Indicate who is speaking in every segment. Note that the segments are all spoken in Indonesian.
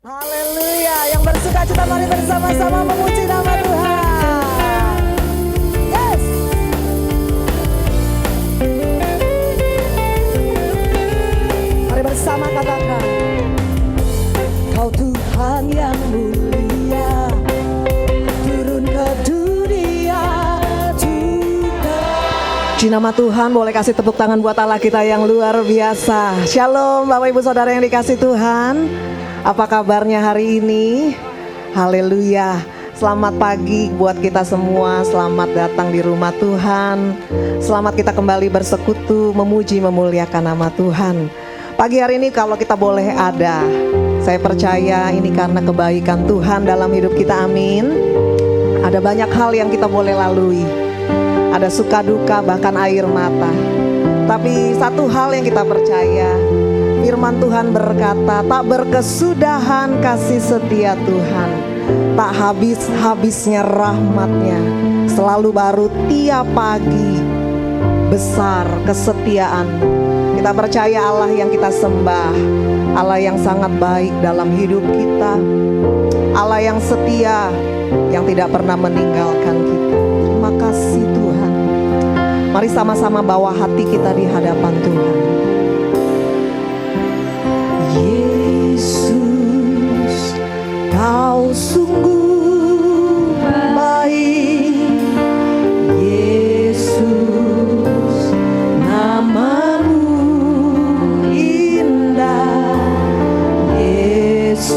Speaker 1: Haleluya, yang bersuka cita mari bersama-sama memuji nama Tuhan. Yes. Mari bersama katakan, Kau Tuhan yang mulia, turun ke dunia juga. Puji nama Tuhan, boleh kasih tepuk tangan buat Allah kita yang luar biasa. Shalom Bapak Ibu Saudara yang dikasih Tuhan. Apa kabarnya hari ini? Haleluya. Selamat pagi buat kita semua. Selamat datang di rumah Tuhan. Selamat kita kembali bersekutu, memuji, memuliakan nama Tuhan. Pagi hari ini kalau kita boleh ada, saya percaya ini karena kebaikan Tuhan dalam hidup kita, amin. Ada banyak hal yang kita boleh lalui. Ada suka duka bahkan air mata. Tapi satu hal yang kita percaya, firman Tuhan berkata, tak berkesudahan kasih setia Tuhan, tak habis-habisnya rahmatnya, selalu baru tiap pagi, besar kesetiaan. Kita percaya Allah yang kita sembah, Allah yang sangat baik dalam hidup kita, Allah yang setia, yang tidak pernah meninggalkan kita. Terima kasih Tuhan. Mari sama-sama bawa hati kita di hadapan Tuhan. Yesus, Kau sungguh baik. Yesus, nama-Mu indah. Yesus,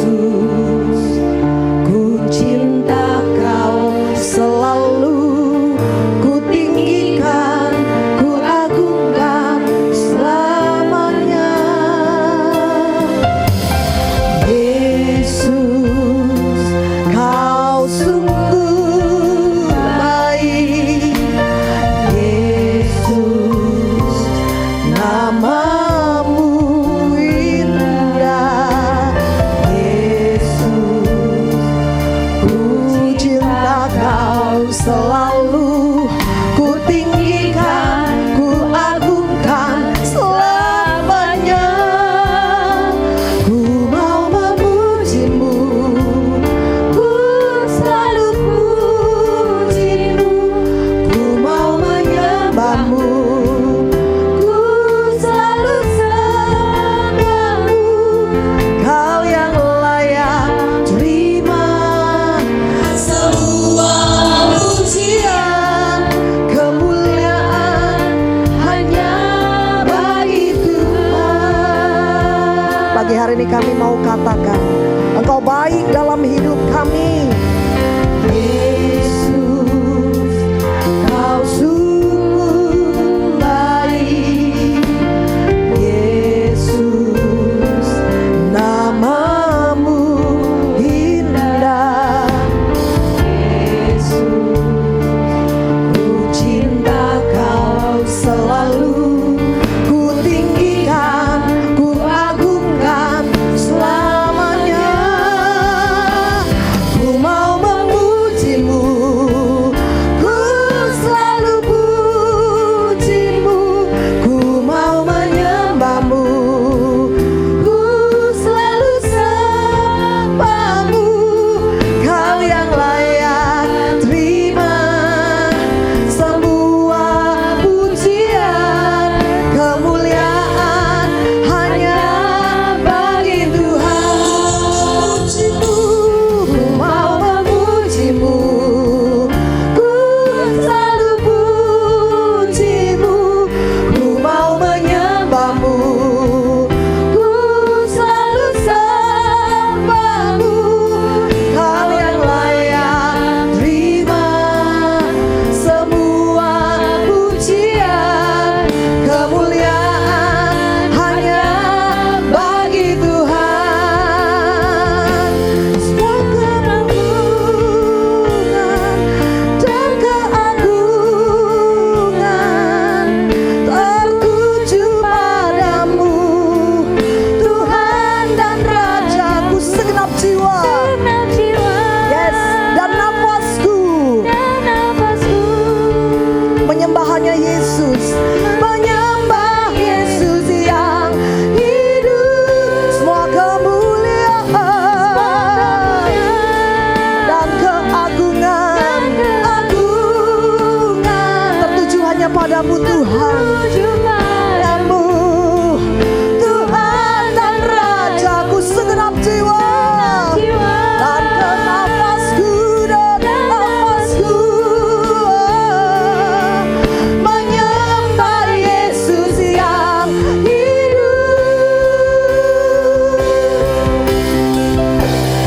Speaker 1: ku cinta Kau selalu, ku tinggikan, ku agungkan selamanya. Yesus, Kau sungguh baik. Yesus, nama-Mu indah. Yesus, ku cinta Kau selalu, ku tinggikan, ku agungkan selamanya. Ku mau memuji-Mu, ku selalu puji-Mu. Ku mau menyembah-Mu, ku selalu sembah-Mu. Kau yang layak terima semua pujian, kemuliaan hanya bagi Tuhan. Pagi hari ini kami mau katakan, Engkau baik dalam hidup kami. Yesus, Kau sungguh baik. Yesus, nama-Mu indah. Yesus, ku cinta Kau selalu, ku tinggikan, ku agungkan selamanya. Ku mau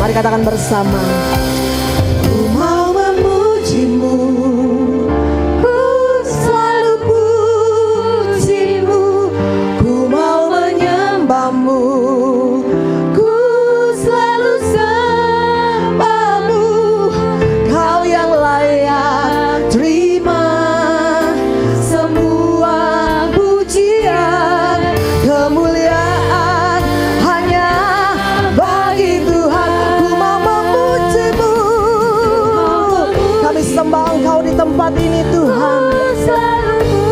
Speaker 1: Mari katakan bersama. Ku mau memujimu, ku selalu pujimu, ku mau menyembahmu, ku selalu sembahmu. Kau yang layak terima semua pujian, kemuliaan hanya bagi Tuhan. Ku mau memujimu, kami sembah Engkau di tempat ini Tuhan.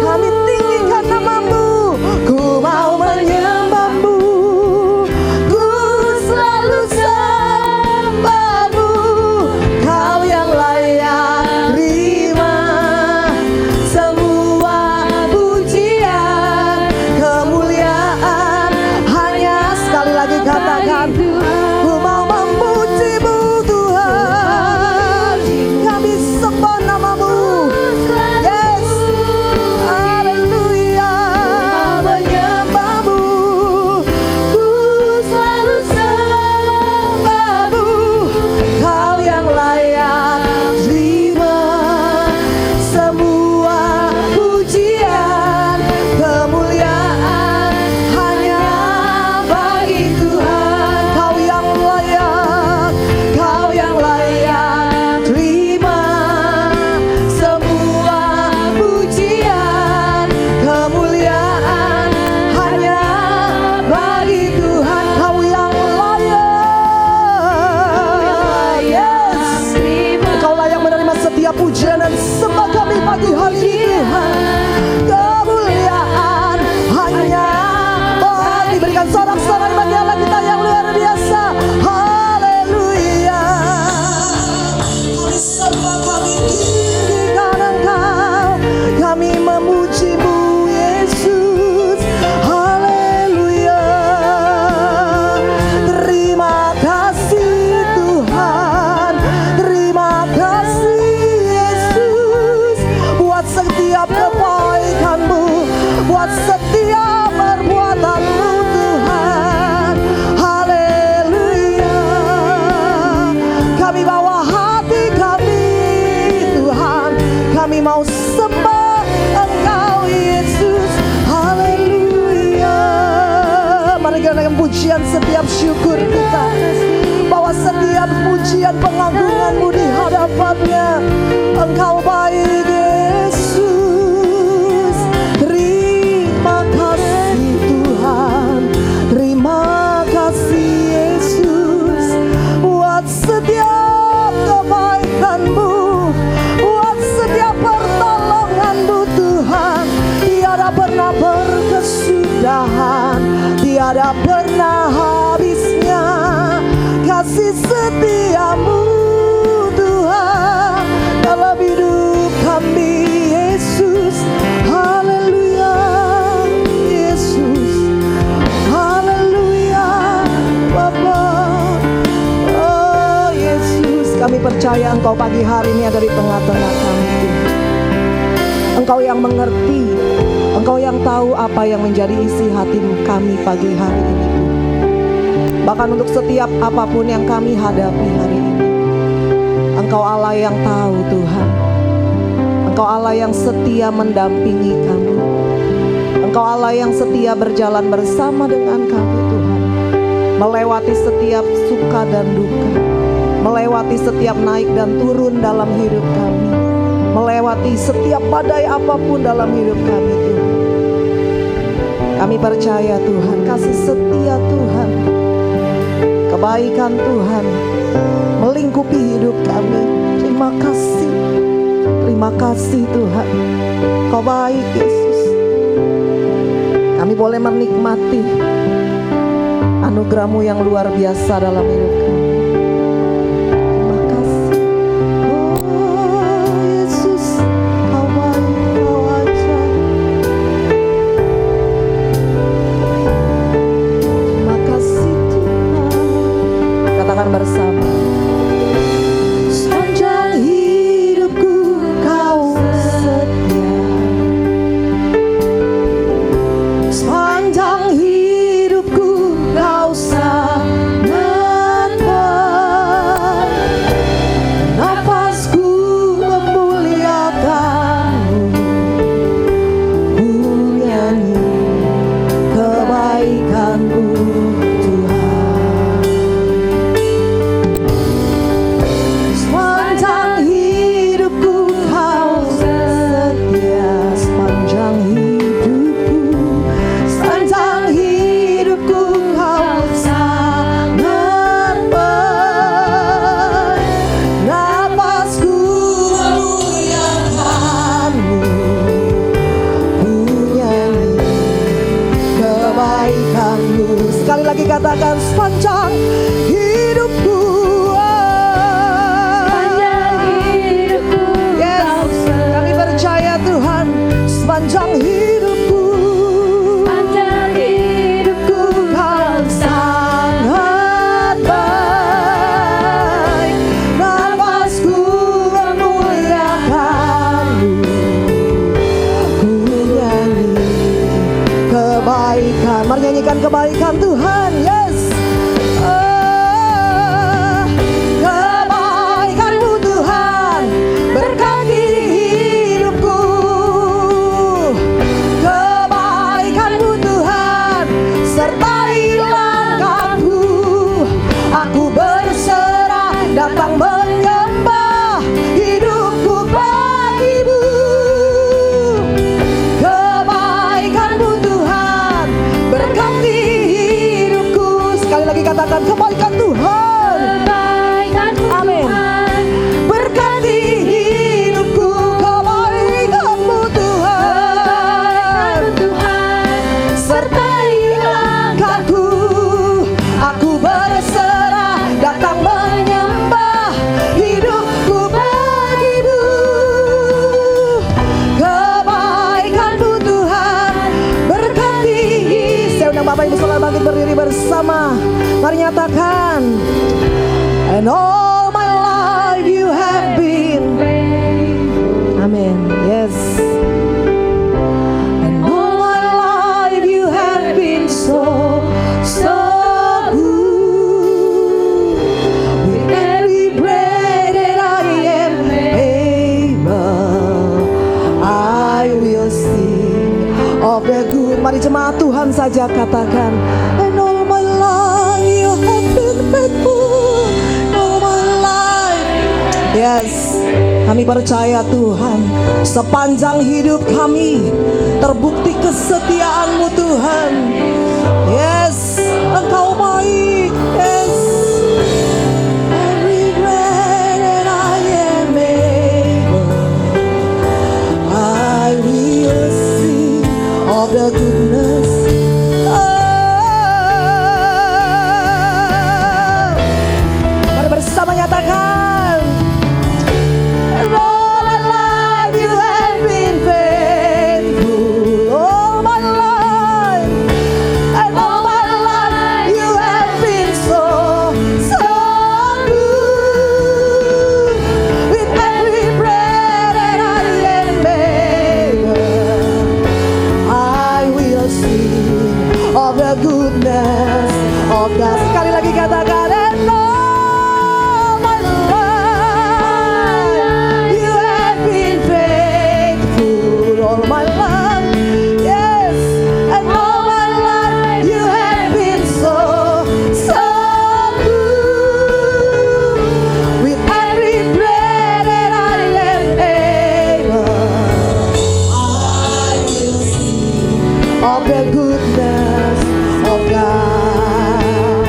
Speaker 1: Kami tinggikan namamu. Ku mau menyembahmu, ku selalu sembahmu. Kau yang layak terima semua pujian, kemuliaan hanya, sekali lagi katakan, ku mau memujimu Tuhan. Kami sembah namamu. Yes, haleluya, menyembahmu, ku selalu sembahmu. Kau yang layak terima semua pujian, kemuliaan hanya bagi Tuhan. Kau yang layak, kau yang layak terima semua pujian, kemuliaan hanya bagi Tuhan. Kau yang layak, yes, Engkau layak menerima setiap pujian dan sembah kami pagi hari ini Tuhan. Kemuliaan hanya bagi, berikan sorak-sorai bagi Allah kita yang luar biasa. Haleluya. Kami sembah, kami tinggikan Engkau, kami memujimu Yesus. Haleluya. Terima kasih Tuhan, terima kasih Yesus, buat setiap kebaikan-Mu, buat setiap perbuatan-Mu Tuhan. Haleluya. Kami bawa hati kami Tuhan, kami mau sembah Engkau Yesus. Haleluya. Mari kita naikkan pujian setiap syukur kita, bawa setiap pujian pengagungan-Mu di hadapannya. Engkau baik Yesus. Terima kasih Tuhan, terima kasih Yesus, buat setiap kebaikan-Mu, buat setiap pertolongan-Mu Tuhan. Tiada pernah berkesudahan, tiada pernah habisnya kasih setia-Mu Tuhan dalam hidup kami Yesus. Haleluya Yesus, haleluya Bapa. Oh Yesus, kami percaya Engkau pagi hari ini ada di tengah-tengah kami Tuhan. Engkau yang mengerti, Engkau yang tahu apa yang menjadi isi hati kami pagi hari ini. Bahkan untuk setiap apapun yang kami hadapi hari ini, Engkau Allah yang tahu Tuhan. Engkau Allah yang setia mendampingi kami. Engkau Allah yang setia berjalan bersama dengan kami Tuhan, melewati setiap suka dan duka, melewati setiap naik dan turun dalam hidup kami, melewati setiap badai apapun dalam hidup kami Tuhan. Kami percaya Tuhan, kasih setia Tuhan, kebaikan Tuhan melingkupi hidup kami. Terima kasih Tuhan, Kau baik Yesus. Kami boleh menikmati anugerah-Mu yang luar biasa dalam hidup kami. Terima kasih. Oh Yesus, Kau baik, Kau ajaib. Terima kasih Tuhan. Katakan bersama. Sepanjang hidupku Kau setia, sepanjang hidupku Kau sangat baik. kebaikan Tuhan. Yes. Kebaikan-Mu Tuhan berkati hidupku. Kebaikan-Mu Tuhan sertai langkahku. Aku berserah datang menyembah hidupku bagi-Mu. Kebaikan-Mu Tuhan berkati hidupku. Sekali lagi katakan kebaikan Tuhan. Amin. Berkati hidupku. Kebaikan-Mu Tuhan sertai langkahku. Aku berserah datang menyembah hidupku bagi-Mu. Kebaikan-Mu Tuhan berkati. Saya undang Bapak Ibu Saudara bangkit berdiri bersama. Mari nyatakan. And all my life you have been. Amin. Yes. And all my life you have been so good. With every breath that I am able, I will sing of the good. Mari jemaat Tuhan saja katakan. And all my life you have been faithful. All my life. Yes. Kami percaya Tuhan, sepanjang hidup kami terbukti kesetiaan-Mu Tuhan. Yes, Engkau baik. Yes. Every breath that I am able, I will sing of the goodness. Mari bersama nyatakan. All my life you have been faithful. All my life. And all my life you have been so good. With every breath that I am able, I will sing of the goodness of God. Sekali lagi katakan. And all my life you have been faithful. All my life, yes. And all my life you have been so good. With every breath that I am able, I will sing of the goodness of God.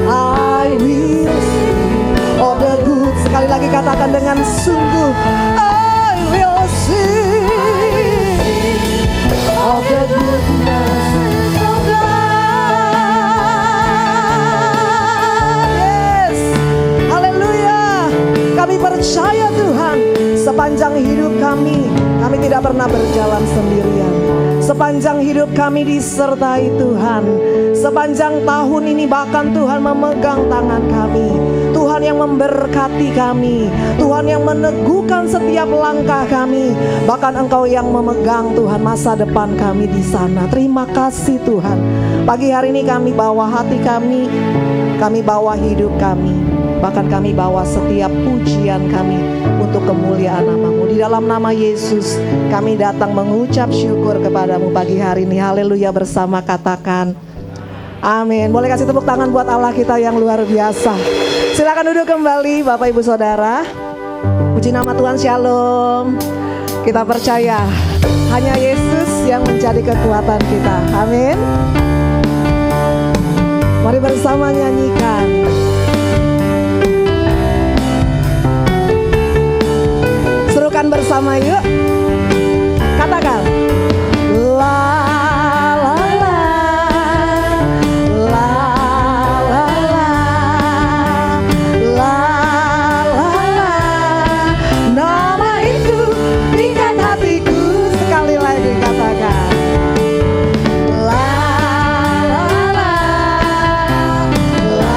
Speaker 1: I will sing of the good. Sekali lagi katakan dengan sungguh. I will sing of the goodness of God. Yes. Haleluya. Kami percaya Tuhan, sepanjang hidup kami tidak pernah berjalan sendirian. Sepanjang hidup kami disertai Tuhan. Sepanjang tahun ini bahkan Tuhan memegang tangan kami. Tuhan yang memberkati kami. Tuhan yang meneguhkan setiap langkah kami. Bahkan Engkau yang memegang Tuhan masa depan kami di sana. Terima kasih Tuhan. Pagi hari ini kami bawa hati kami bawa hidup kami. Bahkan kami bawa setiap pujian kami untuk kemuliaan nama-Mu. Di dalam nama Yesus kami datang mengucap syukur kepada-Mu pagi hari ini. Haleluya, bersama katakan amin. Boleh kasih tepuk tangan buat Allah kita yang luar biasa. Silakan duduk kembali Bapak Ibu Saudara. Puji nama Tuhan, shalom. Kita percaya hanya Yesus yang menjadi kekuatan kita. Amin. Mari bersama nyanyikan. Serukan bersama yuk. Katakan. La la la la la la la la. Nama itu tingkat hatiku. Sekali lagi katakan. La la la la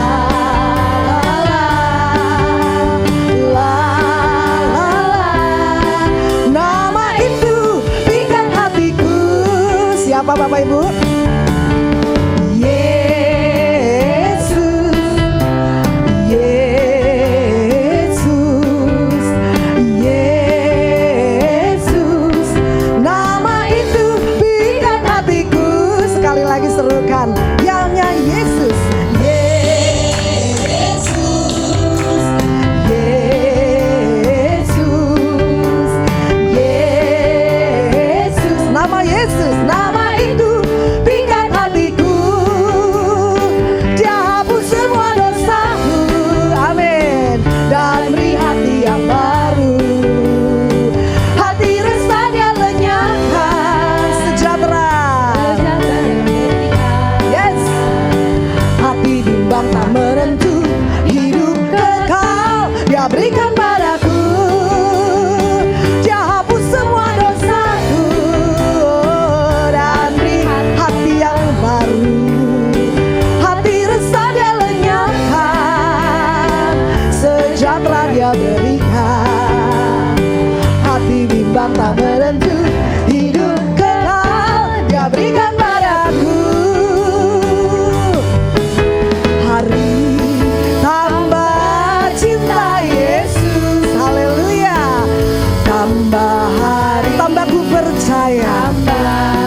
Speaker 1: Dia berikan. Hati bimbang tak menentu, hidup kekal Dia berikan padaku. Hari tambah cinta Yesus, haleluya. Tambah hari, tambah ku percaya,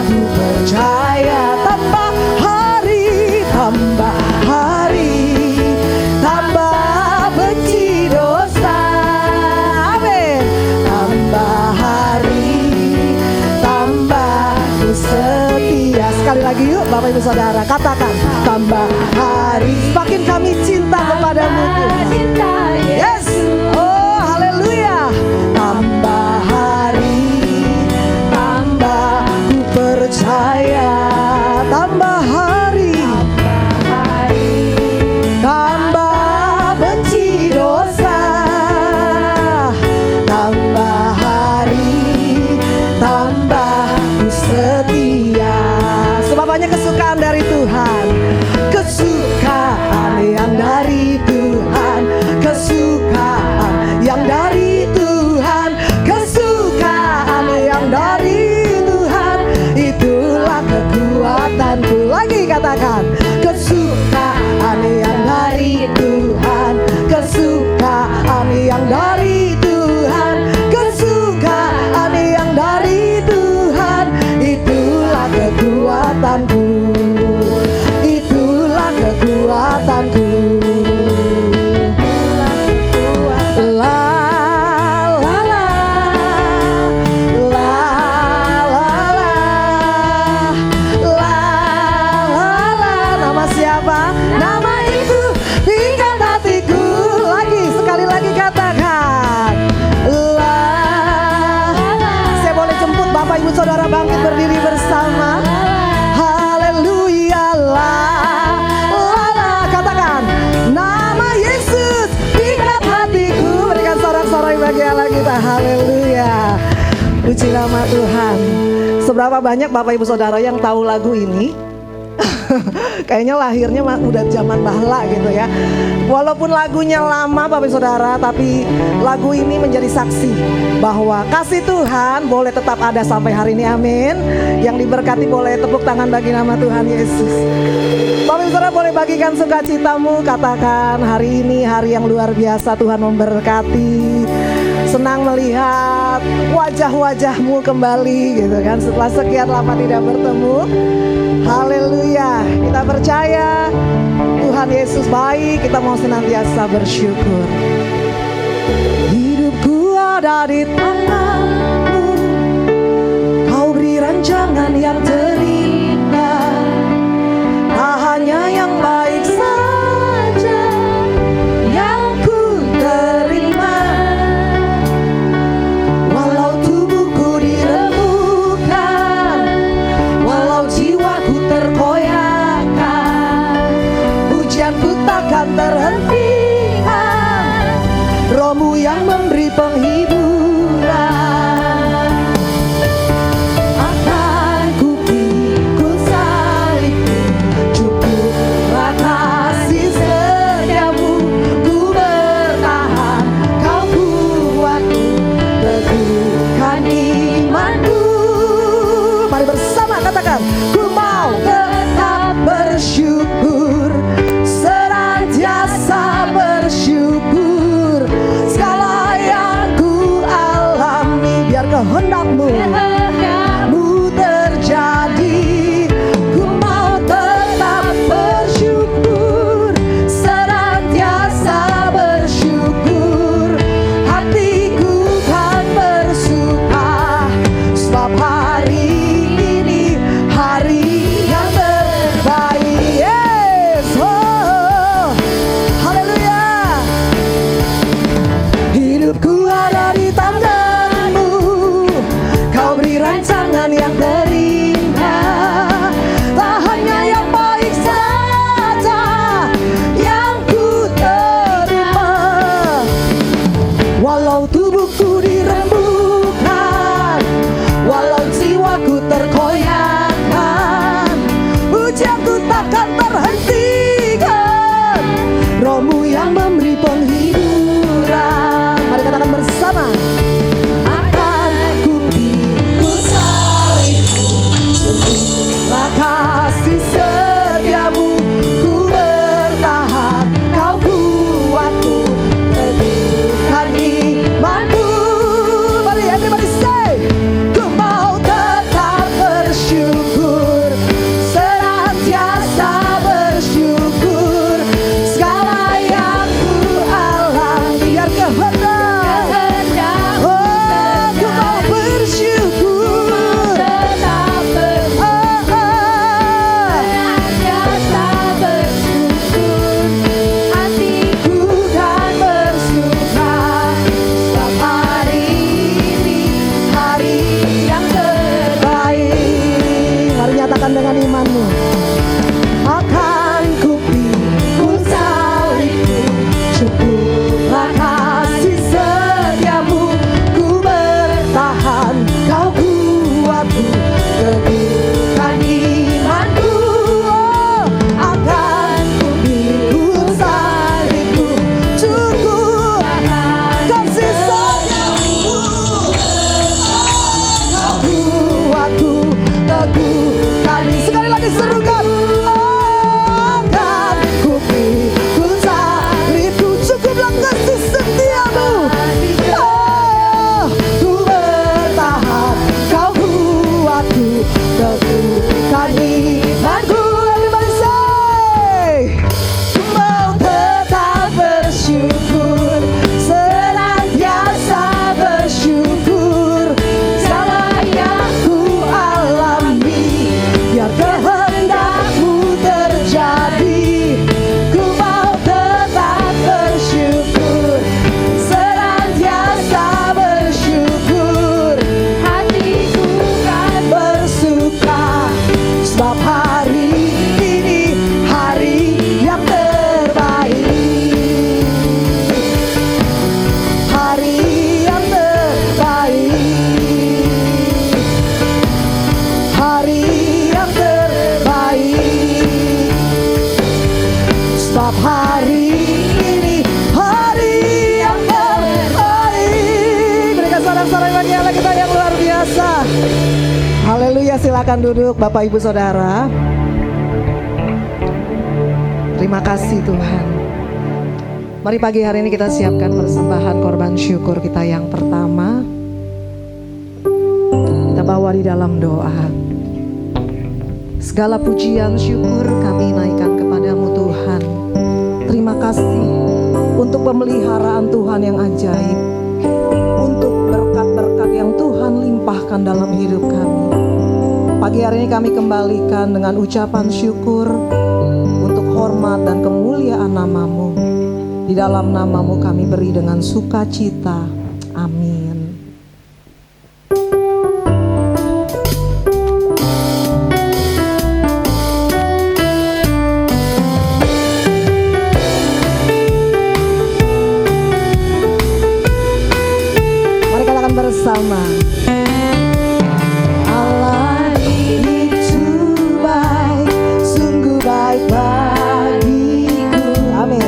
Speaker 1: ku percaya. Tambah hari, tambah hari, tambah benci dosa. Amin. Tambah hari, tambah ku setia. Sekali lagi yuk Bapak Ibu Saudara, katakan tambah hari. Semakin kami cinta kepadamu Tuhan. Yes. Oh haleluya. Tambah hari, tambah ku percaya. Tambah hari, tambah benci dosa. Tambah hari, tambah ku setia. Sebab banyak kesukaan dari Tuhan, kesukaan yang dari Tuhan, kesukaan yang dari Tuhan, kesukaan yang dari Tuhan. Itulah kekuatanku. Lagi katakan, kesukaan yang dari Tuhan, kesukaan yang dari Tuhan, kesukaan yang dari Tuhan. Itulah kekuatanku, itulah kekuatanku. La la la, la la la, la la la. Nama siapa? Nama itu tingkat hatiku. Lagi, sekali lagi katakan, la. Saya boleh jemput Bapak Ibu Saudara bangkit berdiri bersama. Haleluya, la la la. Katakan, nama Yesus tingkat hatiku. Berikan sorak-sorai bagi Allah kita. Haleluya. Puji nama Tuhan. Seberapa banyak Bapak Ibu Saudara yang tahu lagu ini? Kayaknya lahirnya udah zaman bahla gitu ya. Walaupun lagunya lama Bapak Ibu Saudara, tapi lagu ini menjadi saksi bahwa kasih Tuhan boleh tetap ada sampai hari ini. Amin. Yang diberkati boleh tepuk tangan bagi nama Tuhan Yesus. Bapak Ibu Saudara boleh bagikan sukacitamu. Katakan, hari ini hari yang luar biasa, Tuhan memberkati. Senang melihat wajah-wajahmu kembali gitu kan, setelah sekian lama tidak bertemu. Haleluya. Kita percaya Tuhan Yesus baik. Kita mau senantiasa bersyukur. Hidupku ada di tanganmu, Kau beri rancangan yang terindah. Tak hanya yang baik saja yang ku terima. Walau tubuhku dirembukan, walau jiwaku terkoyakkan, pujianku takkan terhentikan. Roh-Mu yang memberi penghiburan. Akan ku pikul salibmu, cukuplah kasih setiamu. Ku bertahan, Kau kuatku, teguhkan imanku. Mari bersama katakan, ku mau tetap bersyukur, senantiasa bersyukur. Segala yang ku alami, biar kehendak-Mu terjadi. Ku mau tetap bersyukur, senantiasa bersyukur. Hatiku kan bersuka, sebab hari ini hari yang terbaik. Yes, oh, haleluya. Hidupku ada di tangan-Mu, Kau beri rancangan yang terindah. Tak hanya yang baik saja yang ku terima. Walau tubuhku dirembukan, walau jiwaku terkoyakkan, pujianku takkan terhentikan. Roh-Mu yang memberi penghiburan. Ya silakan duduk Bapak Ibu Saudara. Terima kasih Tuhan. Mari pagi hari ini kita siapkan persembahan korban syukur kita yang pertama. Kita bawa di dalam doa. Segala pujian syukur kami naikkan kepadamu Tuhan. Terima kasih untuk pemeliharaan Tuhan yang ajaib, untuk berkat-berkat yang Tuhan limpahkan dalam hidup kami. Pagi hari ini kami kembalikan dengan ucapan syukur untuk hormat dan kemuliaan nama-Mu. Di dalam nama-Mu kami beri dengan sukacita. Amin. Mari katakan bersama. Allah itu baik, sungguh baik bagiku. Amin.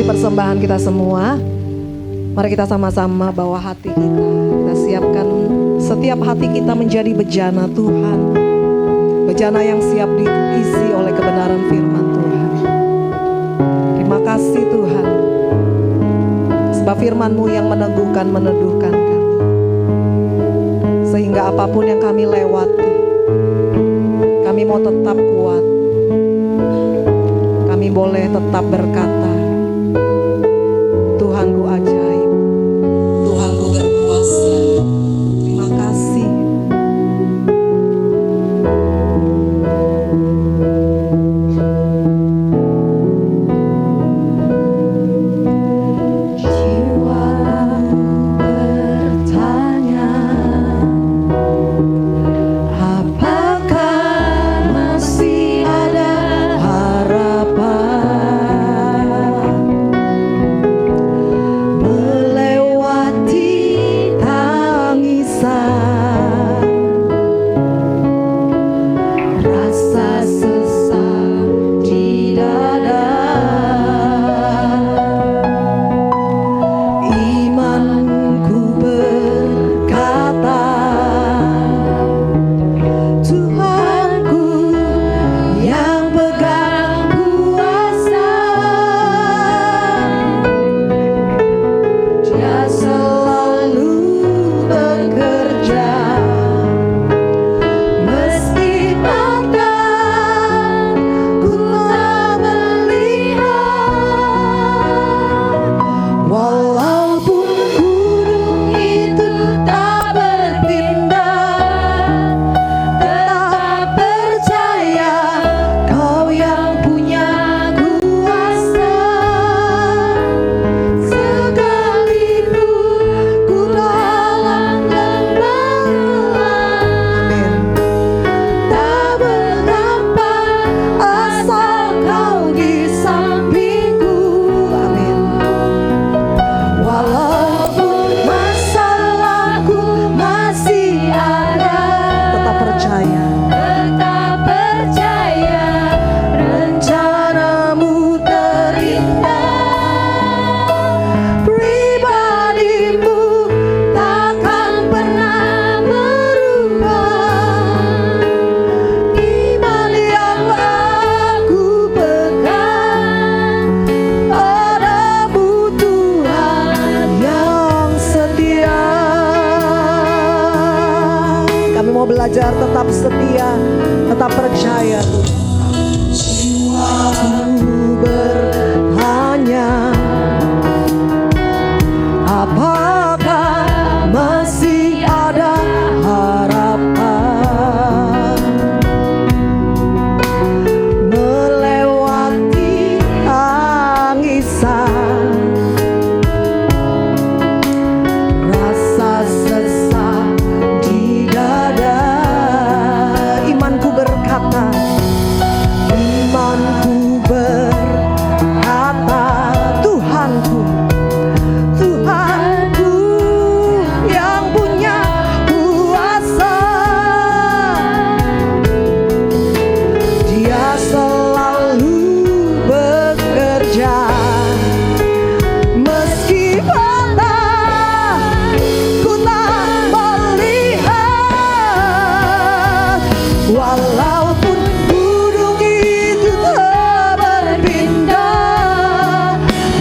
Speaker 1: Persembahan kita semua. Mari kita sama-sama bawa hati kita. Kita siapkan setiap hati kita menjadi bejana Tuhan. Bejana yang siap diisi oleh kebenaran firman Tuhan. Terima kasih Tuhan. Sebab firman-Mu yang meneguhkan, meneduhkan kami. Sehingga apapun yang kami lewati, kami mau tetap kuat. Kami boleh tetap berkata, Tuhanku ajaib, Tuhanku berkuasa. Terima kasih. Jiwaku bertanya, apakah masih ada harapan? belajar tetap setia, tetap percaya. Jiwaku bertanya, apakah masih ada harapan melewati tangisan, rasa sesak di dada? Imanku berkata, imanku berkata, Tuhanku, Tuhanku yang punya kuasa. Dia selalu bekerja meski mata ku tak melihat. Walaupun gunung itu berpindah,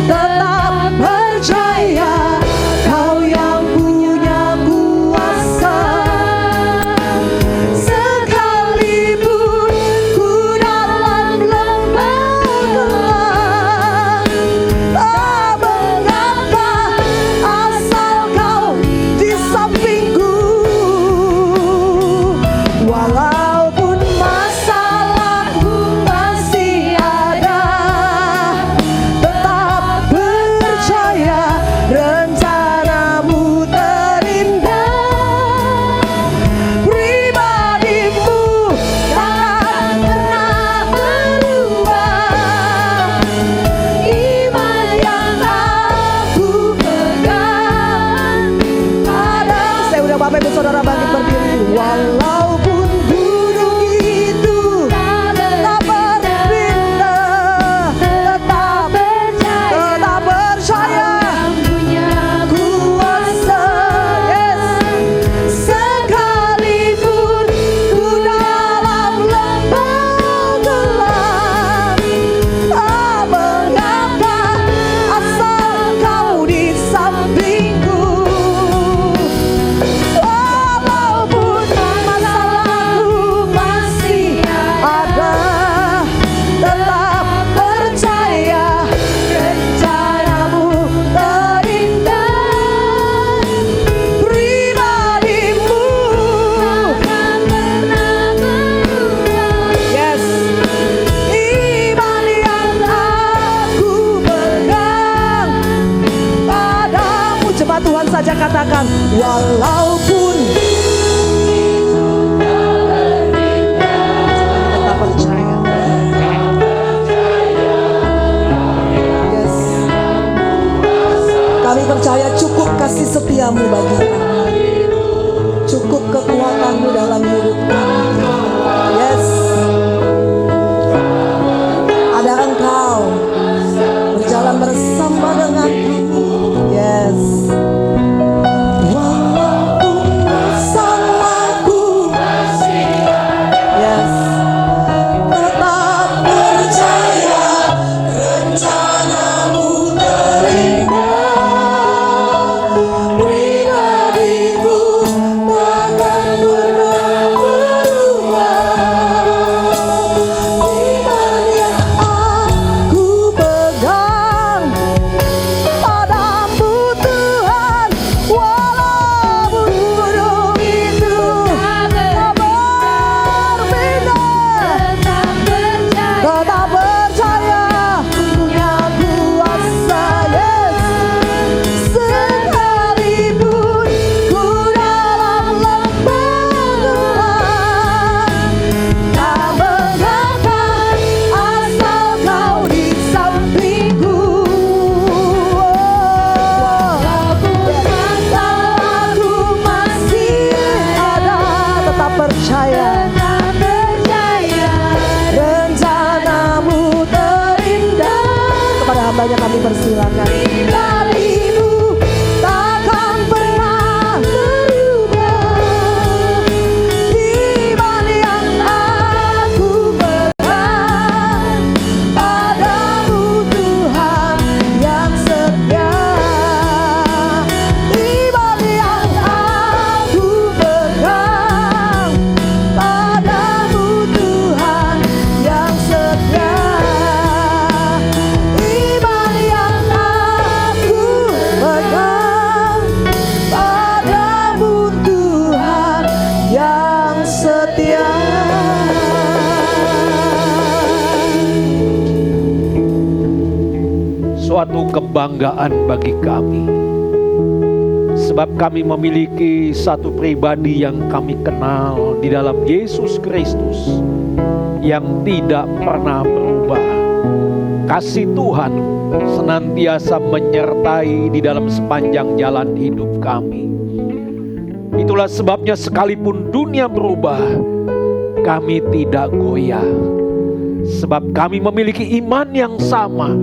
Speaker 1: tetap percaya Kau yang punya kuasa. Sekalipun ku dalam lembah gelap, tak mengapa asal Kau di sampingku. Walaupun masalahku masih ada, tetap percaya rencanamu terindah. Pribadimu takkan pernah berubah. Iman yang aku pegang ada. Saya udah Bapak Ibu Saudara bangkit berdiri. Walaupun gunung itu tak berpindah, tetap percaya kuasa. Yes. Sekalipun ku dalam lembah gelap, tak mengapa asal Kau di sampingku. Walaupun masalahku masih ada, tetap percaya rencanamu terindah. Pribadimu takkan pernah berubah. Yes. Iman yang aku pegang padamu. Coba Tuhan saja katakan, walaupun tetap percaya. Yes. Kami percaya cukup kasih setiamu bagi kami, cukup kekuatanmu dalam hidup kami. Yes. Ada Engkau berjalan bersama denganku. Yes. Walaupun masalahku yes, tetap percaya rencanamu terindah. Pribadiku takkan pernah berubah. Iman yang aku pegang padamu Tuhan. Walaupun gunung itu tak berpindah, tetap percaya punya kuasa. Yes. Sekalipun ku dalam lembah gelap, tak mengapa asal Kau di sampingku. Walaupun masalahku masih ada, tetap percaya rencanamu terindah. Kepada hambanya kami persilakan. Pribadimu takkan pernah berubah. Iman yang aku pegang padamu Tuhan yang setia. Iman yang aku pegang
Speaker 2: kebanggaan bagi kami. Sebab kami memiliki satu pribadi yang kami kenal di dalam Yesus Kristus yang tidak pernah berubah. Kasih Tuhan senantiasa menyertai di dalam sepanjang jalan hidup kami. Itulah sebabnya sekalipun dunia berubah, kami tidak goyah. Sebab kami memiliki iman yang sama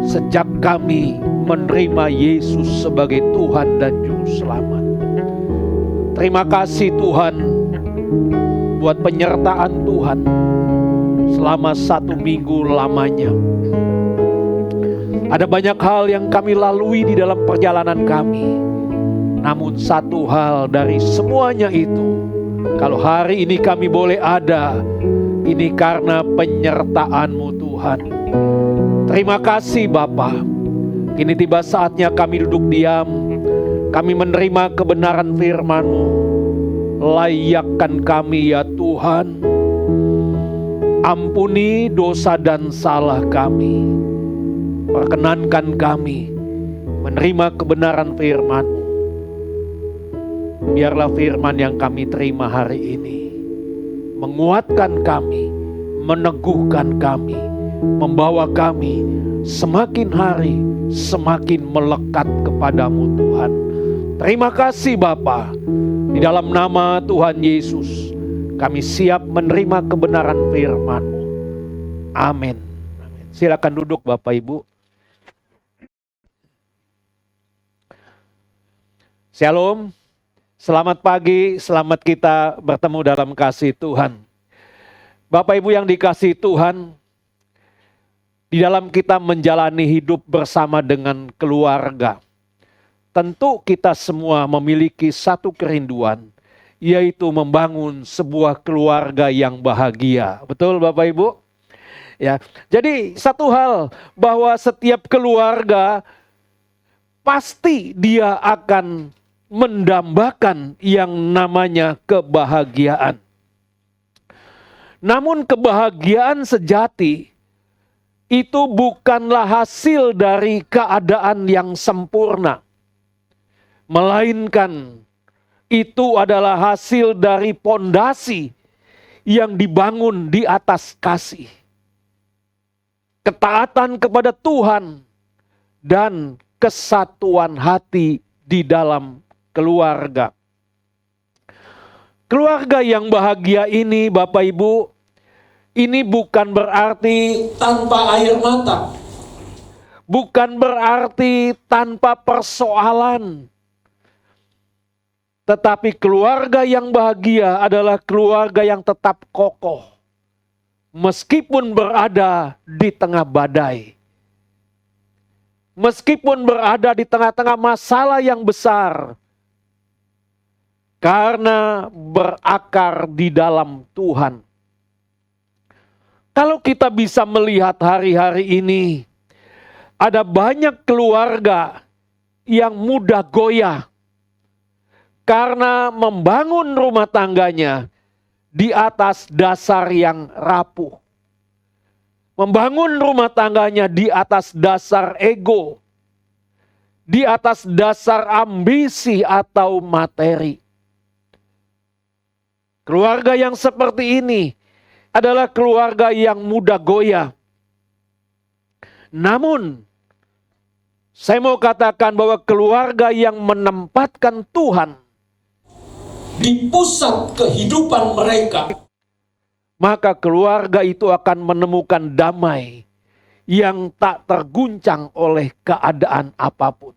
Speaker 2: sejak kami menerima Yesus sebagai Tuhan dan Juru Selamat. Terima kasih Tuhan buat penyertaan Tuhan selama 1 minggu lamanya. Ada banyak hal yang kami lalui di dalam perjalanan kami. Namun satu hal dari semuanya itu, kalau hari ini kami boleh ada, ini karena penyertaan-Mu Tuhan. Terima kasih Bapa. Kini tiba saatnya kami duduk diam. Kami menerima kebenaran firman-Mu. Layakkan kami ya Tuhan. Ampuni dosa dan salah kami. Perkenankan kami menerima kebenaran firman-Mu. Biarlah firman yang kami terima hari ini menguatkan kami, meneguhkan kami, membawa kami semakin hari semakin melekat kepadamu Tuhan. Terima kasih Bapa. Di dalam nama Tuhan Yesus kami siap menerima kebenaran firman-Mu. Amin. Silakan duduk Bapak Ibu. Shalom. Selamat pagi, selamat kita bertemu dalam kasih Tuhan. Bapak Ibu yang dikasihi Tuhan, di dalam kita menjalani hidup bersama dengan keluarga, tentu kita semua memiliki satu kerinduan, yaitu membangun sebuah keluarga yang bahagia. Betul Bapak Ibu? Ya. Jadi satu hal, bahwa setiap keluarga pasti dia akan mendambakan yang namanya kebahagiaan. Namun kebahagiaan sejati itu bukanlah hasil dari keadaan yang sempurna, melainkan itu adalah hasil dari pondasi yang dibangun di atas kasih, ketaatan kepada Tuhan, dan kesatuan hati di dalam keluarga. Keluarga yang bahagia ini Bapak Ibu, ini bukan berarti tanpa air mata. Bukan berarti tanpa persoalan. Tetapi keluarga yang bahagia adalah keluarga yang tetap kokoh. Meskipun berada di tengah badai. Meskipun berada di tengah-tengah masalah yang besar. Karena berakar di dalam Tuhan. Kalau kita bisa melihat hari-hari ini, ada banyak keluarga yang mudah goyah karena membangun rumah tangganya di atas dasar yang rapuh. Membangun rumah tangganya di atas dasar ego, di atas dasar ambisi atau materi. Keluarga yang seperti ini adalah keluarga yang mudah goyah. Namun, saya mau katakan bahwa keluarga yang menempatkan Tuhan di pusat kehidupan mereka, maka keluarga itu akan menemukan damai yang tak terguncang oleh keadaan apapun.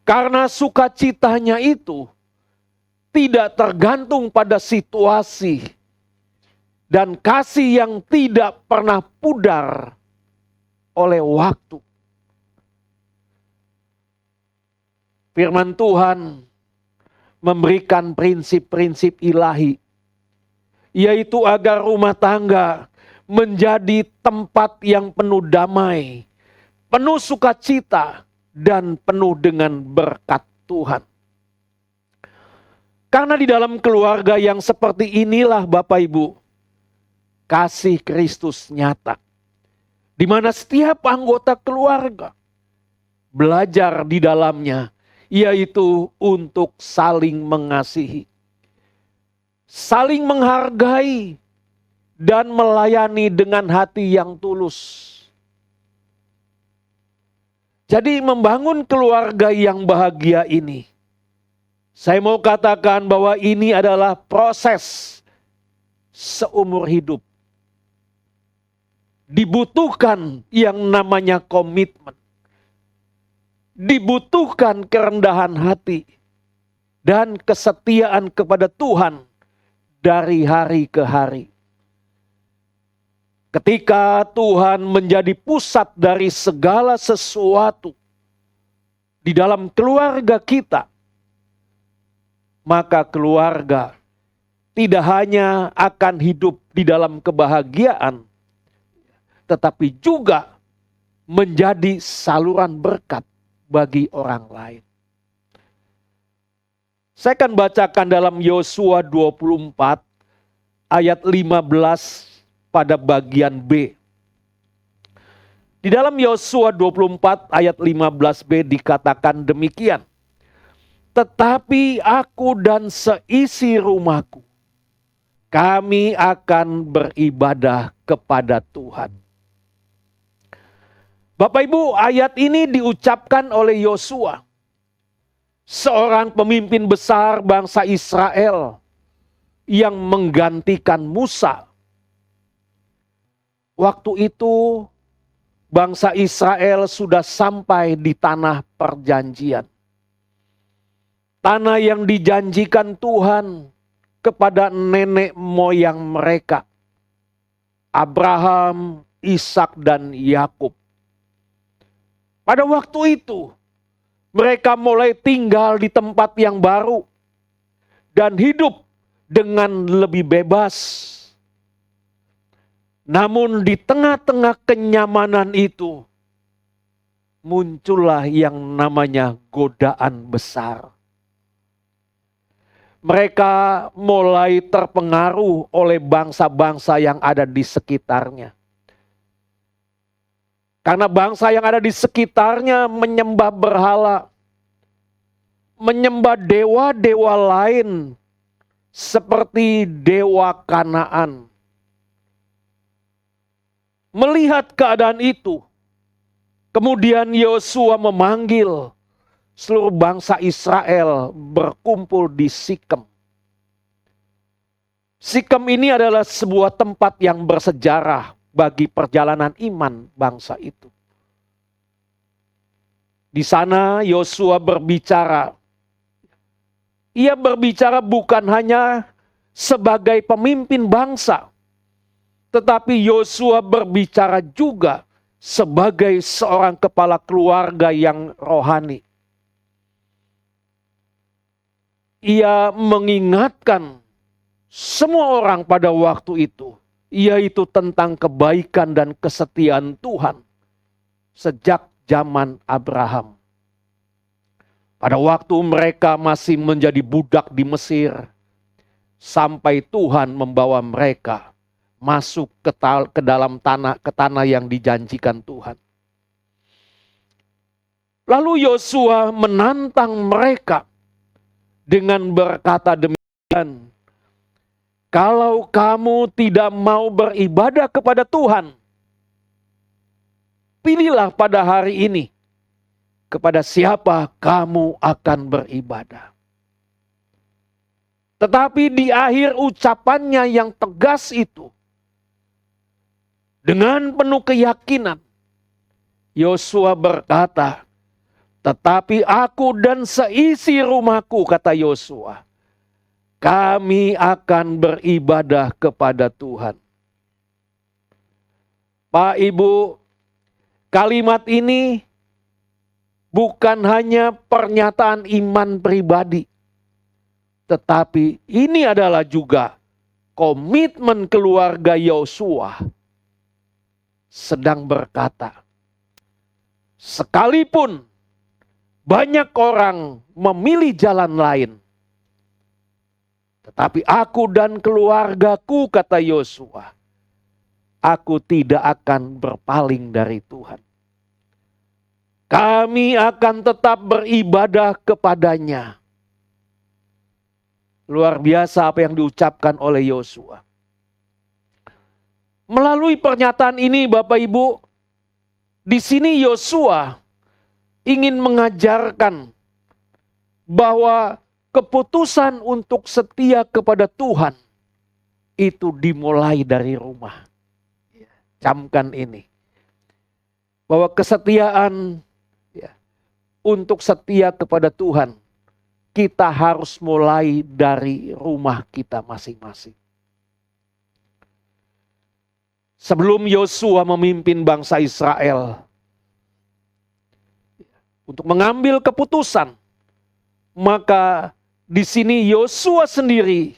Speaker 2: Karena sukacitanya itu tidak tergantung pada situasi dan kasih yang tidak pernah pudar oleh waktu. Firman Tuhan memberikan prinsip-prinsip ilahi, yaitu agar rumah tangga menjadi tempat yang penuh damai, penuh sukacita, dan penuh dengan berkat Tuhan. Karena di dalam keluarga yang seperti inilah Bapak Ibu, kasih Kristus nyata. di mana setiap anggota keluarga belajar di dalamnya, yaitu untuk saling mengasihi, saling menghargai, dan melayani dengan hati yang tulus. Jadi membangun keluarga yang bahagia ini, saya mau katakan bahwa ini adalah proses seumur hidup. Dibutuhkan yang namanya komitmen. Dibutuhkan kerendahan hati dan kesetiaan kepada Tuhan dari hari ke hari. Ketika Tuhan menjadi pusat dari segala sesuatu di dalam keluarga kita, maka keluarga tidak hanya akan hidup di dalam kebahagiaan, tetapi juga menjadi saluran berkat bagi orang lain. Saya akan bacakan dalam Yosua 24 ayat 15 pada bagian B. Di dalam Yosua 24 ayat 15b dikatakan demikian. Tetapi aku dan seisi rumahku, kami akan beribadah kepada Tuhan. Bapak Ibu, ayat ini diucapkan oleh Yosua, seorang pemimpin besar bangsa Israel yang menggantikan Musa. Waktu itu bangsa Israel sudah sampai di tanah perjanjian. Tanah yang dijanjikan Tuhan kepada nenek moyang mereka, Abraham, Ishak, dan Yakub. Pada waktu itu mereka mulai tinggal di tempat yang baru dan hidup dengan lebih bebas. Namun di tengah-tengah kenyamanan itu, muncullah yang namanya godaan besar. Mereka mulai terpengaruh oleh bangsa-bangsa yang ada di sekitarnya. Karena bangsa yang ada di sekitarnya menyembah berhala, menyembah dewa-dewa lain seperti dewa Kanaan. Melihat keadaan itu, kemudian Yosua memanggil seluruh bangsa Israel berkumpul di Sikem. Sikem ini adalah sebuah tempat yang bersejarah bagi perjalanan iman bangsa itu. Di sana Yosua berbicara. Ia berbicara bukan hanya sebagai pemimpin bangsa, tetapi Yosua berbicara juga sebagai seorang kepala keluarga yang rohani. Ia mengingatkan semua orang pada waktu itu, yaitu tentang kebaikan dan kesetiaan Tuhan sejak zaman Abraham. Pada waktu mereka masih menjadi budak di Mesir, sampai Tuhan membawa mereka masuk ke dalam tanah yang dijanjikan Tuhan. Lalu Yosua menantang mereka dengan berkata demikian, kalau kamu tidak mau beribadah kepada Tuhan, pilihlah pada hari ini kepada siapa kamu akan beribadah. Tetapi di akhir ucapannya yang tegas itu, dengan penuh keyakinan, Yosua berkata, tetapi aku dan seisi rumahku, kata Yosua, kami akan beribadah kepada Tuhan. Pak Ibu, kalimat ini bukan hanya pernyataan iman pribadi, tetapi ini adalah juga komitmen keluarga Yosua sedang berkata, sekalipun banyak orang memilih jalan lain, tetapi aku dan keluargaku, kata Yosua, aku tidak akan berpaling dari Tuhan. Kami akan tetap beribadah kepadanya. Luar biasa apa yang diucapkan oleh Yosua. Melalui pernyataan ini Bapak Ibu, di sini Yosua ingin mengajarkan bahwa keputusan untuk setia kepada Tuhan itu dimulai dari rumah. Camkan ini. Bahwa kesetiaan untuk setia kepada Tuhan, kita harus mulai dari rumah kita masing-masing. Sebelum Yosua memimpin bangsa Israel untuk mengambil keputusan, maka di sini Yosua sendiri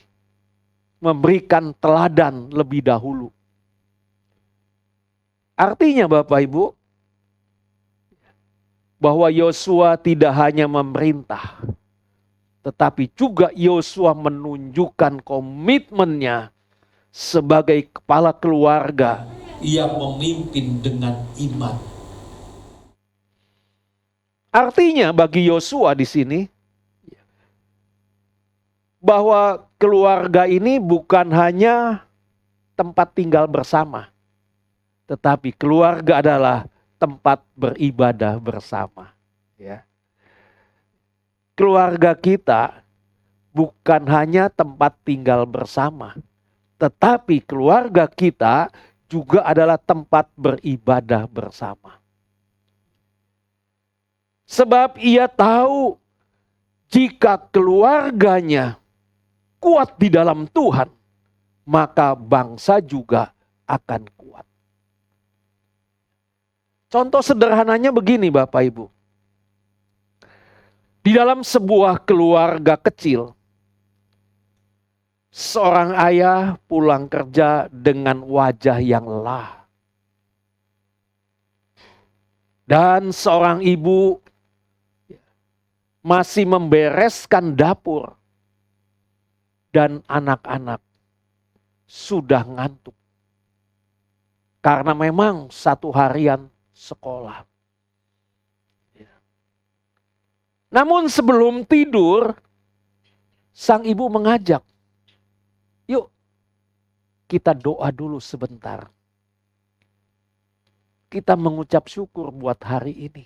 Speaker 2: memberikan teladan lebih dahulu. Artinya Bapak Ibu, bahwa Yosua tidak hanya memerintah, tetapi juga Yosua menunjukkan komitmennya sebagai kepala keluarga yang memimpin dengan iman. Artinya bagi Yosua di sini, bahwa keluarga ini bukan hanya tempat tinggal bersama, tetapi keluarga adalah tempat beribadah bersama. Ya. Keluarga kita bukan hanya tempat tinggal bersama, tetapi keluarga kita juga adalah tempat beribadah bersama. Sebab ia tahu jika keluarganya kuat di dalam Tuhan, maka bangsa juga akan kuat. Contoh sederhananya begini Bapak Ibu. Di dalam sebuah keluarga kecil, seorang ayah pulang kerja dengan wajah yang lelah. Dan seorang ibu masih membereskan dapur. Dan anak-anak sudah ngantuk. Karena memang satu harian sekolah. Namun sebelum tidur, sang ibu mengajak, yuk kita doa dulu sebentar. Kita mengucap syukur buat hari ini.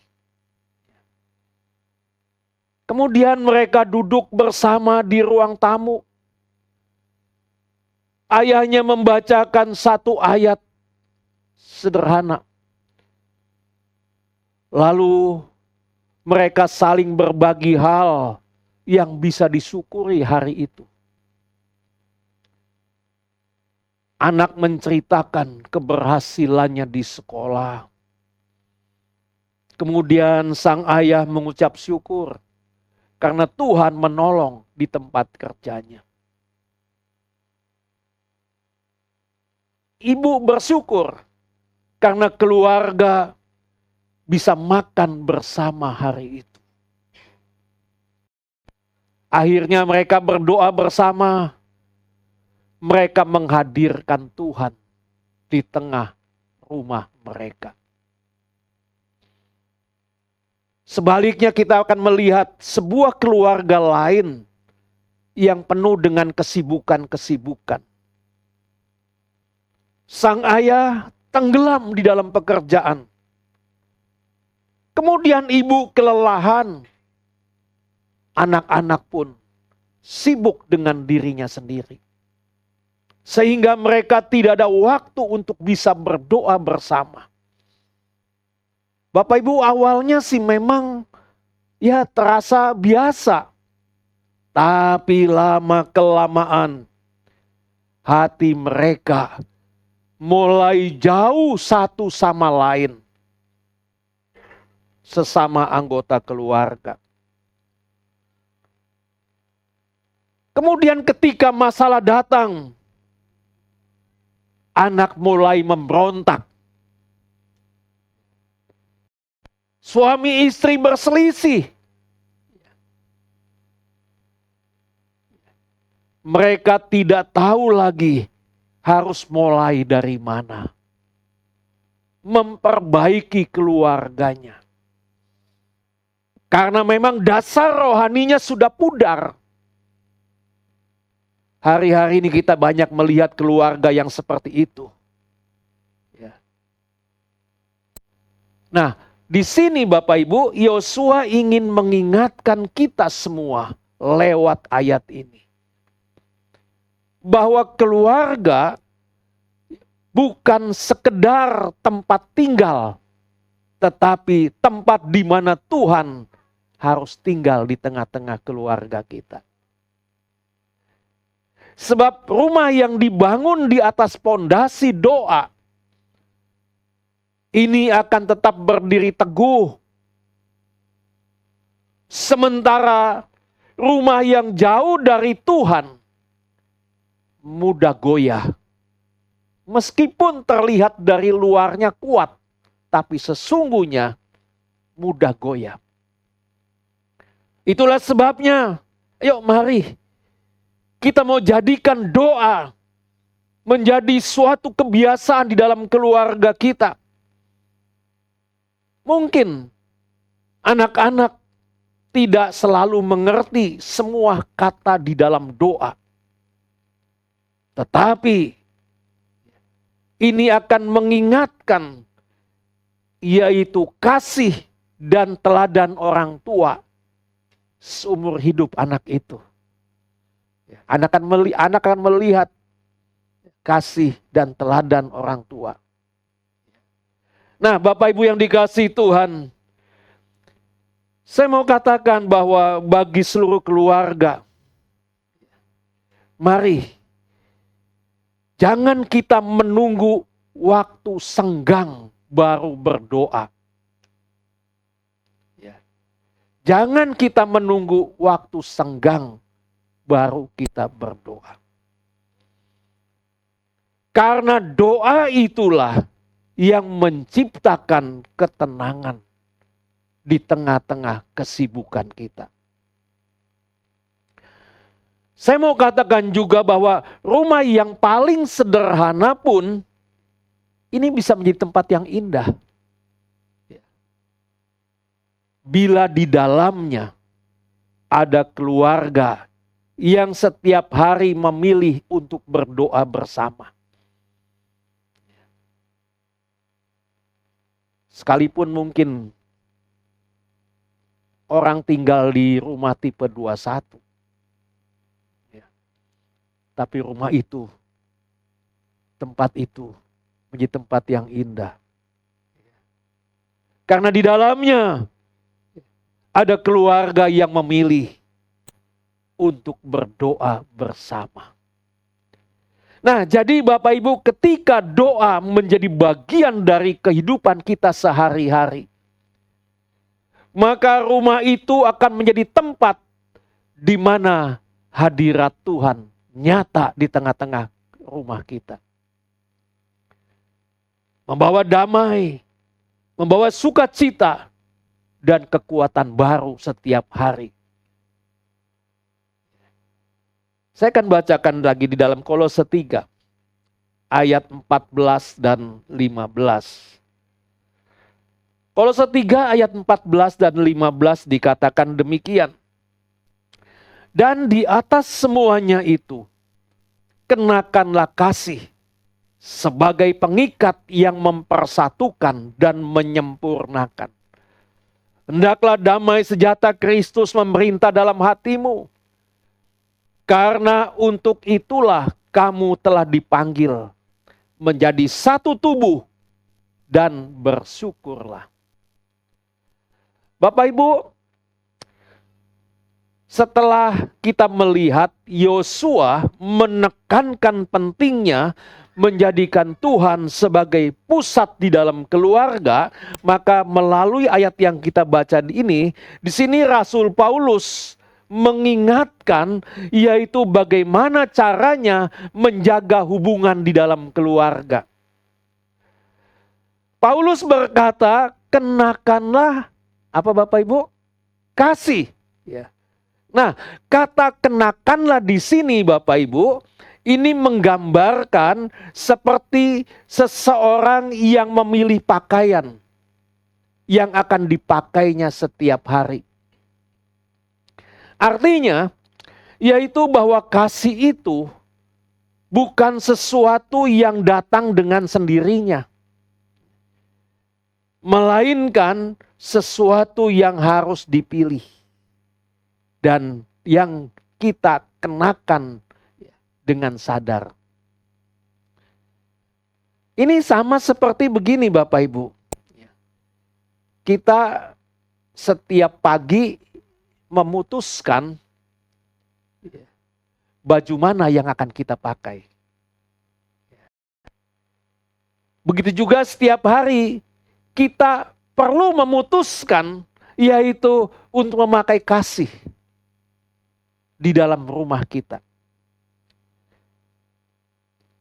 Speaker 2: Kemudian mereka duduk bersama di ruang tamu. Ayahnya membacakan satu ayat sederhana. Lalu mereka saling berbagi hal yang bisa disyukuri hari itu. Anak menceritakan keberhasilannya di sekolah. Kemudian sang ayah mengucap syukur karena Tuhan menolong di tempat kerjanya. Ibu bersyukur karena keluarga bisa makan bersama hari itu. Akhirnya mereka berdoa bersama. Mereka menghadirkan Tuhan di tengah rumah mereka. Sebaliknya kita akan melihat sebuah keluarga lain yang penuh dengan kesibukan-kesibukan. Sang ayah tenggelam di dalam pekerjaan. Kemudian ibu kelelahan. Anak-anak pun sibuk dengan dirinya sendiri. Sehingga mereka tidak ada waktu untuk bisa berdoa bersama. Bapak Ibu, awalnya sih memang ya terasa biasa. Tapi lama-kelamaan hati mereka mulai jauh satu sama lain. Sesama anggota keluarga. Kemudian ketika masalah datang, anak mulai memberontak. Suami istri berselisih. Mereka tidak tahu lagi harus mulai dari mana. memperbaiki keluarganya. Karena memang dasar rohaninya sudah pudar. Hari-hari ini kita banyak melihat keluarga yang seperti itu. Ya. Nah, di sini Bapak Ibu, Yosua ingin mengingatkan kita semua lewat ayat ini. Bahwa keluarga bukan sekedar tempat tinggal, tetapi tempat di mana Tuhan harus tinggal di tengah-tengah keluarga kita. Sebab rumah yang dibangun di atas pondasi doa, ini akan tetap berdiri teguh. Sementara rumah yang jauh dari Tuhan, mudah goyah. Meskipun terlihat dari luarnya kuat, tapi sesungguhnya mudah goyah. Itulah sebabnya, yuk mari kita mau jadikan doa menjadi suatu kebiasaan di dalam keluarga kita. Mungkin anak-anak tidak selalu mengerti semua kata di dalam doa. Tetapi ini akan mengingatkan, yaitu kasih dan teladan orang tua seumur hidup anak itu. Anak akan melihat kasih dan teladan orang tua. Nah, Bapak Ibu yang dikasihi Tuhan, saya mau katakan bahwa bagi seluruh keluarga, mari jangan kita menunggu waktu senggang baru berdoa. Jangan kita menunggu waktu senggang baru kita berdoa. Karena doa itulah yang menciptakan ketenangan di tengah-tengah kesibukan kita. Saya mau katakan juga bahwa rumah yang paling sederhana pun ini bisa menjadi tempat yang indah. Bila di dalamnya ada keluarga yang setiap hari memilih untuk berdoa bersama. Sekalipun mungkin orang tinggal di rumah tipe 21. Tapi rumah itu, tempat itu menjadi tempat yang indah. Karena di dalamnya ada keluarga yang memilih untuk berdoa bersama. Nah, jadi Bapak Ibu, ketika doa menjadi bagian dari kehidupan kita sehari-hari, maka rumah itu akan menjadi tempat di mana hadirat Tuhan nyata di tengah-tengah rumah kita. Membawa damai, membawa sukacita, dan kekuatan baru setiap hari. Saya akan bacakan lagi di dalam Kolose 3 ayat 14 dan 15. Kolose 3 ayat 14 dan 15 dikatakan demikian. Dan di atas semuanya itu, kenakanlah kasih sebagai pengikat yang mempersatukan dan menyempurnakan. Hendaklah damai sejahtera Kristus memerintah dalam hatimu. Karena untuk itulah kamu telah dipanggil menjadi satu tubuh dan bersyukurlah. Bapak Ibu, setelah kita melihat Yosua menekankan pentingnya menjadikan Tuhan sebagai pusat di dalam keluarga, maka melalui ayat yang kita baca ini, di sini Rasul Paulus mengingatkan yaitu bagaimana caranya menjaga hubungan di dalam keluarga. Paulus berkata, kenakanlah apa Bapak Ibu? Kasih. Ya. Nah, kata kenakanlah di sini Bapak Ibu, Ini menggambarkan seperti seseorang yang memilih pakaian yang akan dipakainya setiap hari. Artinya, yaitu bahwa kasih itu bukan sesuatu yang datang dengan sendirinya, melainkan sesuatu yang harus dipilih dan yang kita kenakan dengan sadar. Ini sama seperti begini Bapak Ibu. Kita setiap pagi memutuskan baju mana yang akan kita pakai. Begitu juga setiap hari kita perlu memutuskan, yaitu untuk memakai kasih di dalam rumah kita.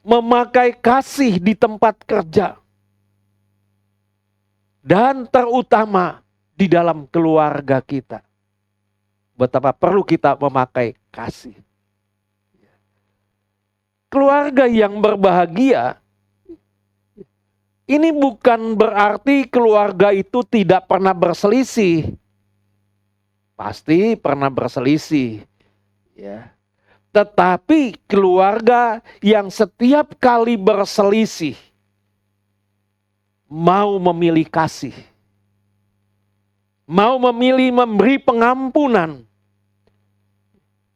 Speaker 2: Memakai kasih di tempat kerja. Dan terutama di dalam keluarga kita. Betapa perlu kita memakai kasih. Keluarga yang berbahagia, ini bukan berarti keluarga itu tidak pernah berselisih. Pasti pernah berselisih. Ya. Tetapi keluarga yang setiap kali berselisih mau memilih kasih, mau memilih memberi pengampunan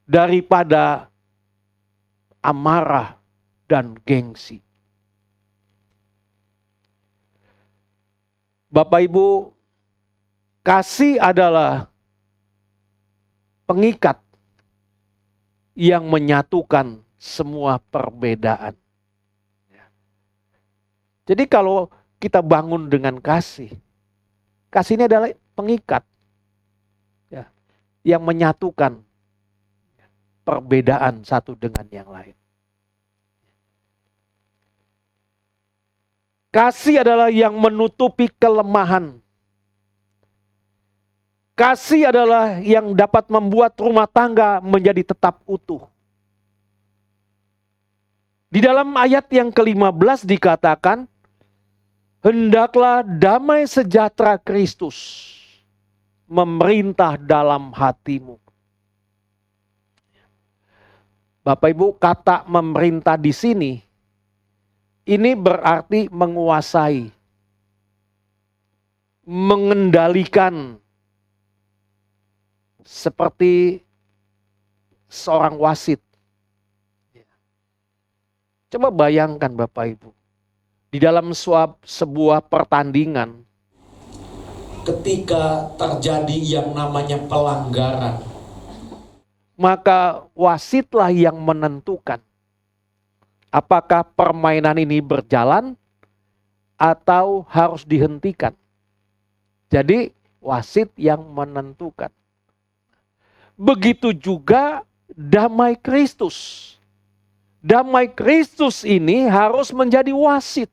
Speaker 2: daripada amarah dan gengsi. Bapak Ibu, kasih adalah pengikat yang menyatukan semua perbedaan. Jadi kalau kita bangun dengan kasih, kasih ini adalah pengikat yang menyatukan perbedaan satu dengan yang lain. Kasih adalah yang menutupi kelemahan. Kasih adalah yang dapat membuat rumah tangga menjadi tetap utuh. Di dalam ayat yang ke-15 dikatakan, hendaklah damai sejahtera Kristus memerintah dalam hatimu. Bapak Ibu, kata memerintah di sini, ini berarti menguasai, mengendalikan, seperti seorang wasit. Coba bayangkan Bapak Ibu, di dalam sebuah pertandingan, ketika terjadi yang namanya pelanggaran, maka wasitlah yang menentukan apakah permainan ini berjalan atau harus dihentikan. Jadi wasit yang menentukan. Begitu juga damai Kristus. Damai Kristus ini harus menjadi wasit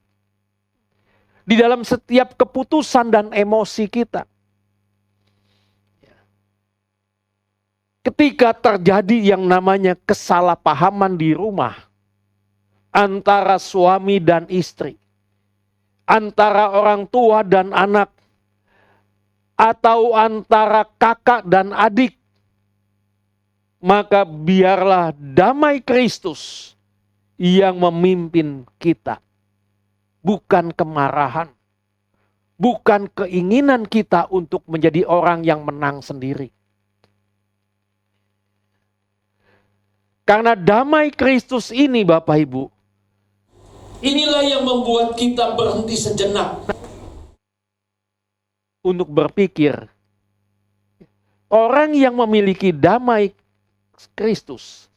Speaker 2: di dalam setiap keputusan dan emosi kita. Ketika terjadi yang namanya kesalahpahaman di rumah, antara suami dan istri, antara orang tua dan anak, atau antara kakak dan adik, maka biarlah damai Kristus yang memimpin kita. Bukan kemarahan, bukan keinginan kita untuk menjadi orang yang menang sendiri. Karena damai Kristus ini Bapak Ibu, inilah yang membuat kita berhenti sejenak untuk berpikir. Orang yang memiliki damai Kristus,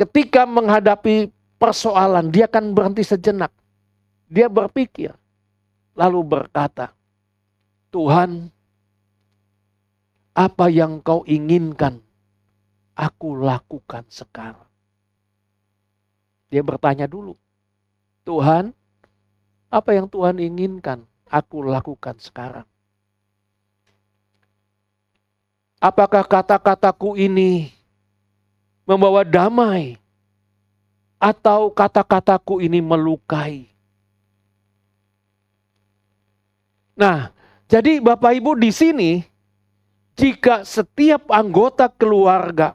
Speaker 2: ketika menghadapi persoalan, dia akan berhenti sejenak. Dia berpikir, lalu berkata, Tuhan, apa yang kau inginkan, aku lakukan sekarang. Dia bertanya dulu, Tuhan, apa yang Tuhan inginkan, aku lakukan sekarang. Apakah kata-kataku ini membawa damai, atau kata-kataku ini melukai. Nah, jadi Bapak Ibu di sini, jika setiap anggota keluarga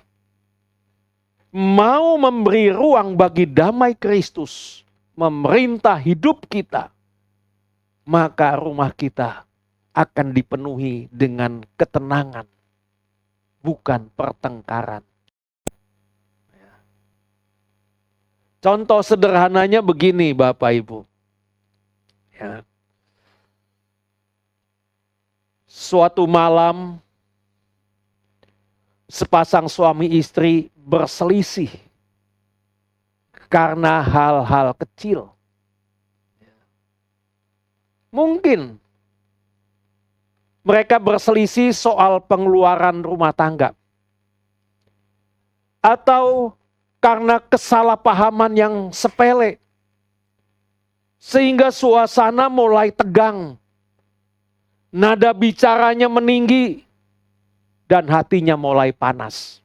Speaker 2: mau memberi ruang bagi damai Kristus memerintah hidup kita, maka rumah kita akan dipenuhi dengan ketenangan, bukan pertengkaran. Contoh sederhananya begini Bapak Ibu. Ya. Suatu malam, sepasang suami istri berselisih karena hal-hal kecil. Mungkin mereka berselisih soal pengeluaran rumah tangga. Atau karena kesalahpahaman yang sepele. Sehingga suasana mulai tegang. Nada bicaranya meninggi. Dan hatinya mulai panas.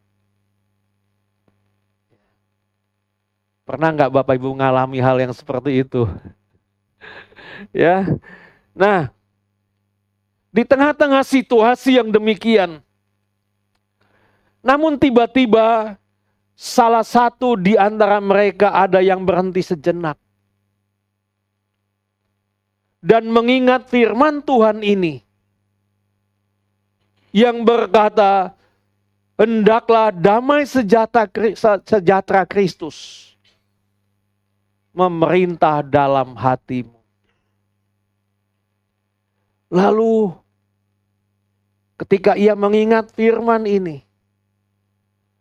Speaker 2: Pernah nggak Bapak Ibu mengalami hal yang seperti itu? Ya. Nah, di tengah-tengah situasi yang demikian, namun tiba-tiba salah satu di antara mereka ada yang berhenti sejenak dan mengingat firman Tuhan ini yang berkata, hendaklah damai sejahtera Kristus memerintah dalam hatimu. Lalu ketika ia mengingat firman ini,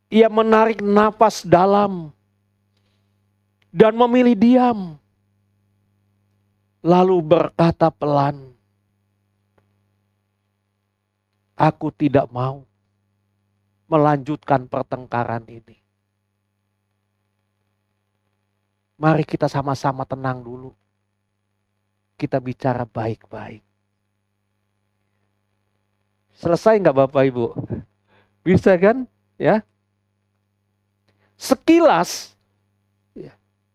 Speaker 2: ia menarik napas dalam dan memilih diam. Lalu berkata pelan, aku tidak mau melanjutkan pertengkaran ini. Mari kita sama-sama tenang dulu. Kita bicara baik-baik. Selesai nggak Bapak Ibu? Bisa kan? Ya. Sekilas,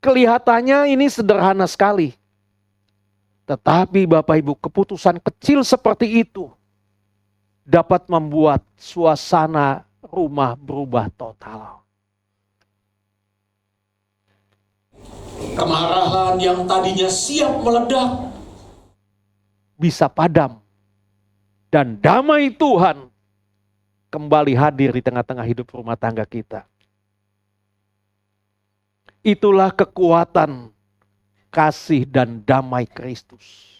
Speaker 2: kelihatannya ini sederhana sekali. Tetapi Bapak Ibu, keputusan kecil seperti itu dapat membuat suasana rumah berubah total.
Speaker 3: Kemarahan yang tadinya siap meledak
Speaker 2: bisa padam. Dan damai Tuhan kembali hadir di tengah-tengah hidup rumah tangga kita. Itulah kekuatan kasih dan damai Kristus.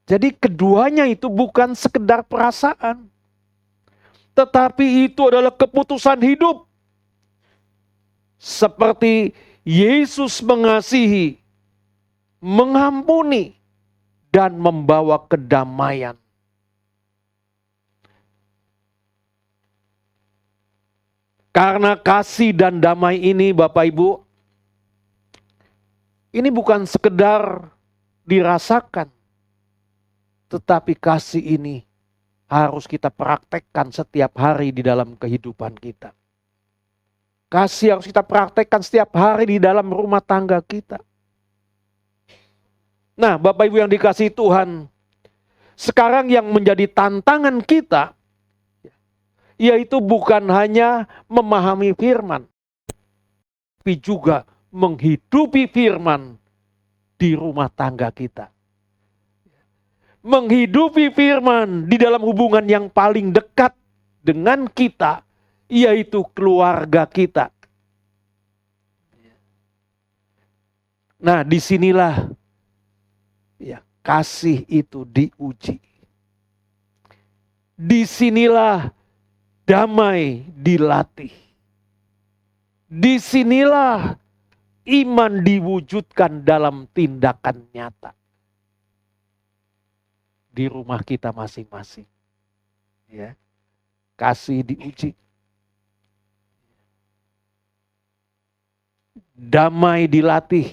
Speaker 2: Jadi keduanya itu bukan sekedar perasaan. Tetapi itu adalah keputusan hidup. Seperti Yesus mengasihi, mengampuni, dan membawa kedamaian. Karena kasih dan damai ini Bapak Ibu, ini bukan sekedar dirasakan. Tetapi kasih ini harus kita praktekkan setiap hari di dalam kehidupan kita. Kasih harus kita praktekkan setiap hari di dalam rumah tangga kita. Nah Bapak Ibu yang dikasihi Tuhan, sekarang yang menjadi tantangan kita, yaitu bukan hanya memahami firman, tapi juga menghidupi firman di rumah tangga kita. Menghidupi firman di dalam hubungan yang paling dekat dengan kita, yaitu keluarga kita. Nah, disinilah ya, kasih itu diuji. Disinilah damai dilatih. Disinilah iman diwujudkan dalam tindakan nyata. Di rumah kita masing-masing. Ya. Kasih diuji. Damai dilatih.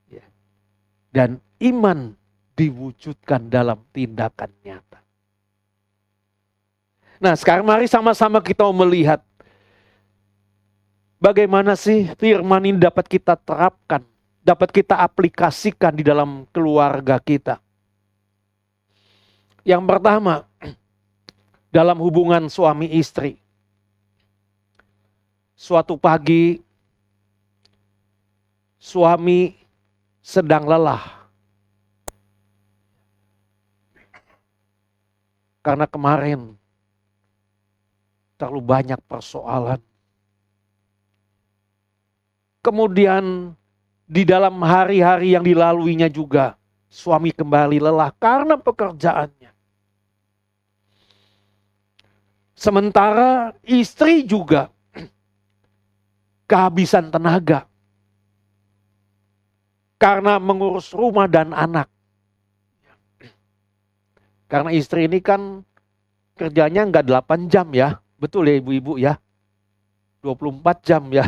Speaker 2: Ya. Dan iman diwujudkan dalam tindakan nyata. Nah sekarang mari sama-sama kita melihat Bagaimana sih firman ini dapat kita terapkan, dapat kita aplikasikan di dalam keluarga kita? Yang pertama, dalam hubungan suami istri. Suatu pagi, suami sedang lelah. Karena kemarin terlalu banyak persoalan. Kemudian di dalam hari-hari yang dilaluinya juga, suami kembali lelah karena pekerjaannya. Sementara istri juga kehabisan tenaga karena mengurus rumah dan anak. Karena istri ini kan kerjanya enggak 8 jam ya. Betul ya ibu-ibu ya. 24 jam ya.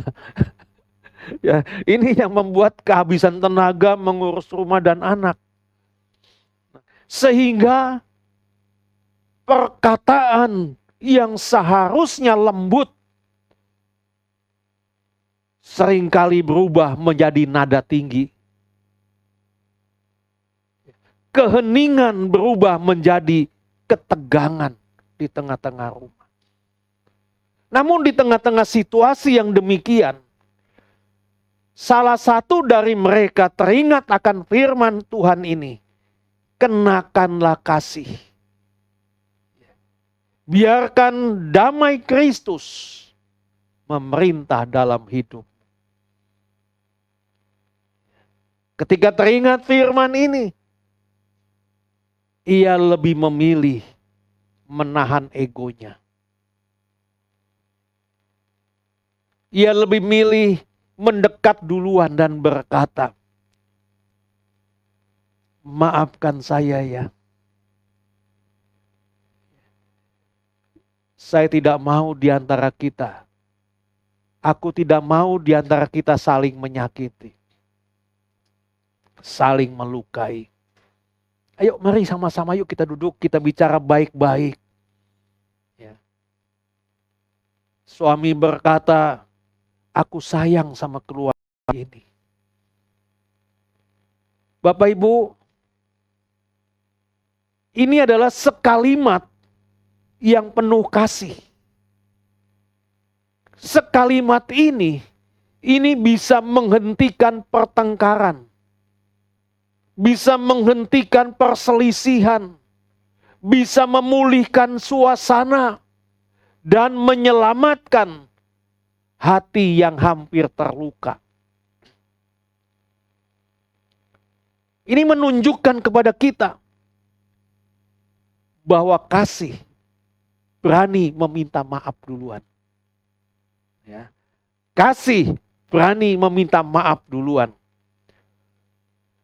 Speaker 2: Ya, ini yang membuat kehabisan tenaga mengurus rumah dan anak. Sehingga perkataan yang seharusnya lembut seringkali berubah menjadi nada tinggi. Keheningan berubah menjadi ketegangan di tengah-tengah rumah. Namun di tengah-tengah situasi yang demikian, salah satu dari mereka teringat akan firman Tuhan ini. Kenakanlah kasih. Biarkan damai Kristus memerintah dalam hidup. Ketika teringat firman ini, ia lebih memilih menahan egonya. Ia lebih milih mendekat duluan dan berkata, maafkan saya ya. Saya tidak mau di antara kita. Aku tidak mau di antara kita saling menyakiti. Saling melukai. Ayo mari sama-sama yuk kita duduk, kita bicara baik-baik. Ya. Suami berkata, aku sayang sama keluarga ini. Bapak Ibu, ini adalah sekalimat yang penuh kasih. Sekalimat ini bisa menghentikan pertengkaran. Bisa menghentikan perselisihan. Bisa memulihkan suasana. Dan menyelamatkan hati yang hampir terluka. Ini menunjukkan kepada kita bahwa kasih berani meminta maaf duluan. Ya. Kasih berani meminta maaf duluan.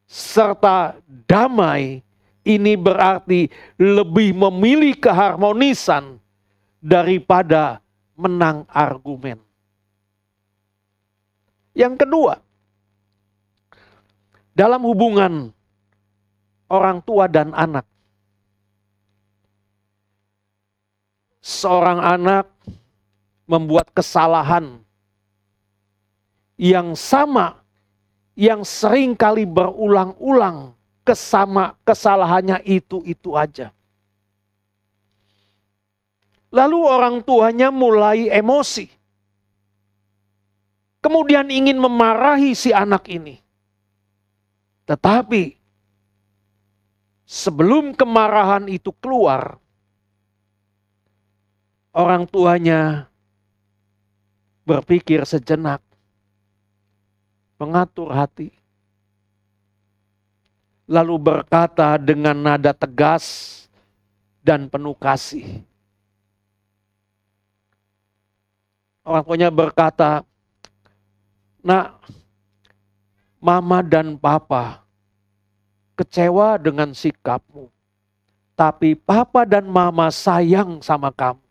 Speaker 2: Serta damai ini berarti lebih memilih keharmonisan daripada menang argumen. Yang kedua, dalam hubungan orang tua dan anak. Seorang anak membuat kesalahan yang sama, yang sering kali berulang-ulang, kesalahannya itu aja. Lalu orang tuanya mulai emosi. Kemudian ingin memarahi si anak ini. Tetapi sebelum kemarahan itu keluar, orang tuanya berpikir sejenak, mengatur hati, lalu berkata dengan nada tegas dan penuh kasih. Orang tuanya berkata, nak, mama dan papa kecewa dengan sikapmu, tapi papa dan mama sayang sama kamu.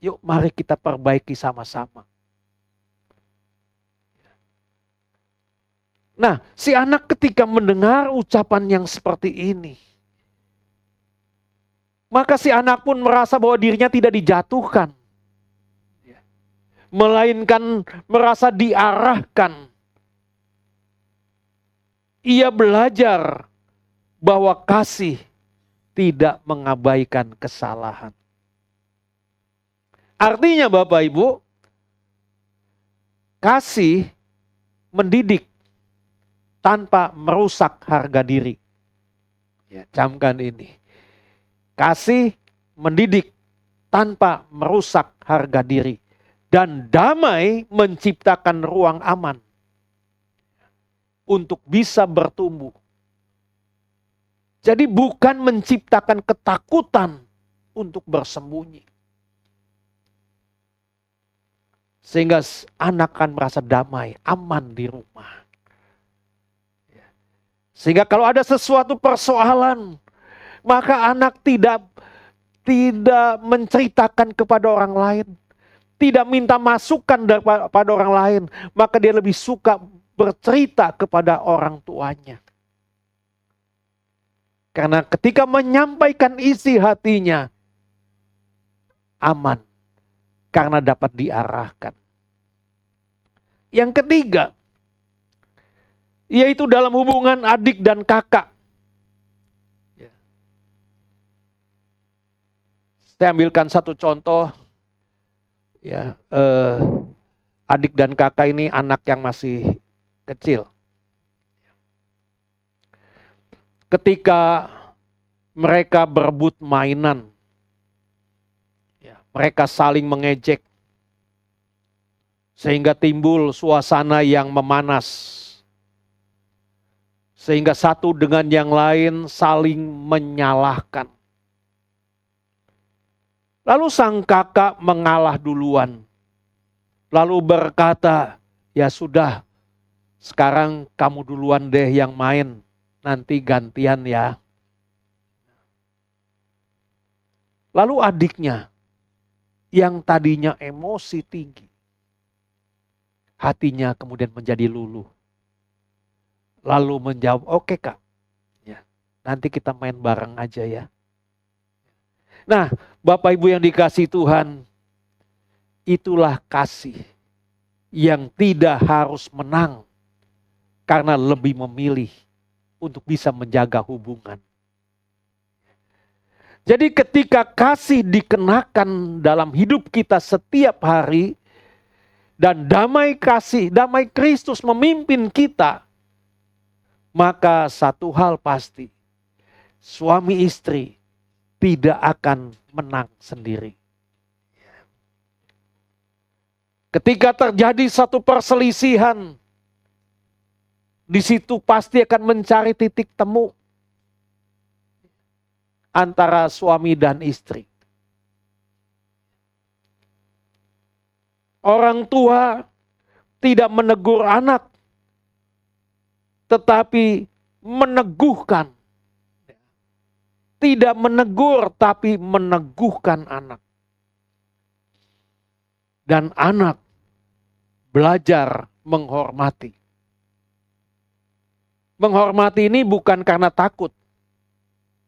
Speaker 2: Yuk mari kita perbaiki sama-sama. Nah, si anak ketika mendengar ucapan yang seperti ini, maka si anak pun merasa bahwa dirinya tidak dijatuhkan. melainkan merasa diarahkan. Ia belajar bahwa kasih tidak mengabaikan kesalahan. Artinya Bapak Ibu, kasih mendidik tanpa merusak harga diri. Ya, camkan ini. Kasih mendidik tanpa merusak harga diri. Dan damai menciptakan ruang aman untuk bisa bertumbuh. Jadi bukan menciptakan ketakutan untuk bersembunyi. Sehingga anak akan merasa damai, aman di rumah. Sehingga kalau ada sesuatu persoalan, maka anak tidak menceritakan kepada orang lain. Tidak minta masukan daripada orang lain. Maka dia lebih suka bercerita kepada orang tuanya. Karena ketika menyampaikan isi hatinya, aman. Karena dapat diarahkan. Yang ketiga, yaitu dalam hubungan adik dan kakak. Saya ambilkan satu contoh. Ya, adik dan kakak ini anak yang masih kecil. Ketika mereka berebut mainan, mereka saling mengejek. Sehingga timbul suasana yang memanas. Sehingga satu dengan yang lain saling menyalahkan. Lalu sang kakak mengalah duluan. Lalu berkata, ya sudah, sekarang kamu duluan deh yang main. Nanti gantian ya. Lalu adiknya, yang tadinya emosi tinggi, hatinya kemudian menjadi luluh. Lalu menjawab, oke kak, ya, nanti kita main bareng aja ya. Nah, Bapak Ibu yang dikasihi Tuhan, itulah kasih yang tidak harus menang karena lebih memilih untuk bisa menjaga hubungan. Jadi ketika kasih dikenakan dalam hidup kita setiap hari, dan damai kasih, damai Kristus memimpin kita, maka satu hal pasti, suami istri tidak akan menang sendiri. Ketika terjadi satu perselisihan, di situ pasti akan mencari titik temu antara suami dan istri. Orang tua tidak menegur anak, tetapi meneguhkan. Tidak menegur, tapi meneguhkan anak. Dan anak belajar menghormati. Menghormati ini bukan karena takut,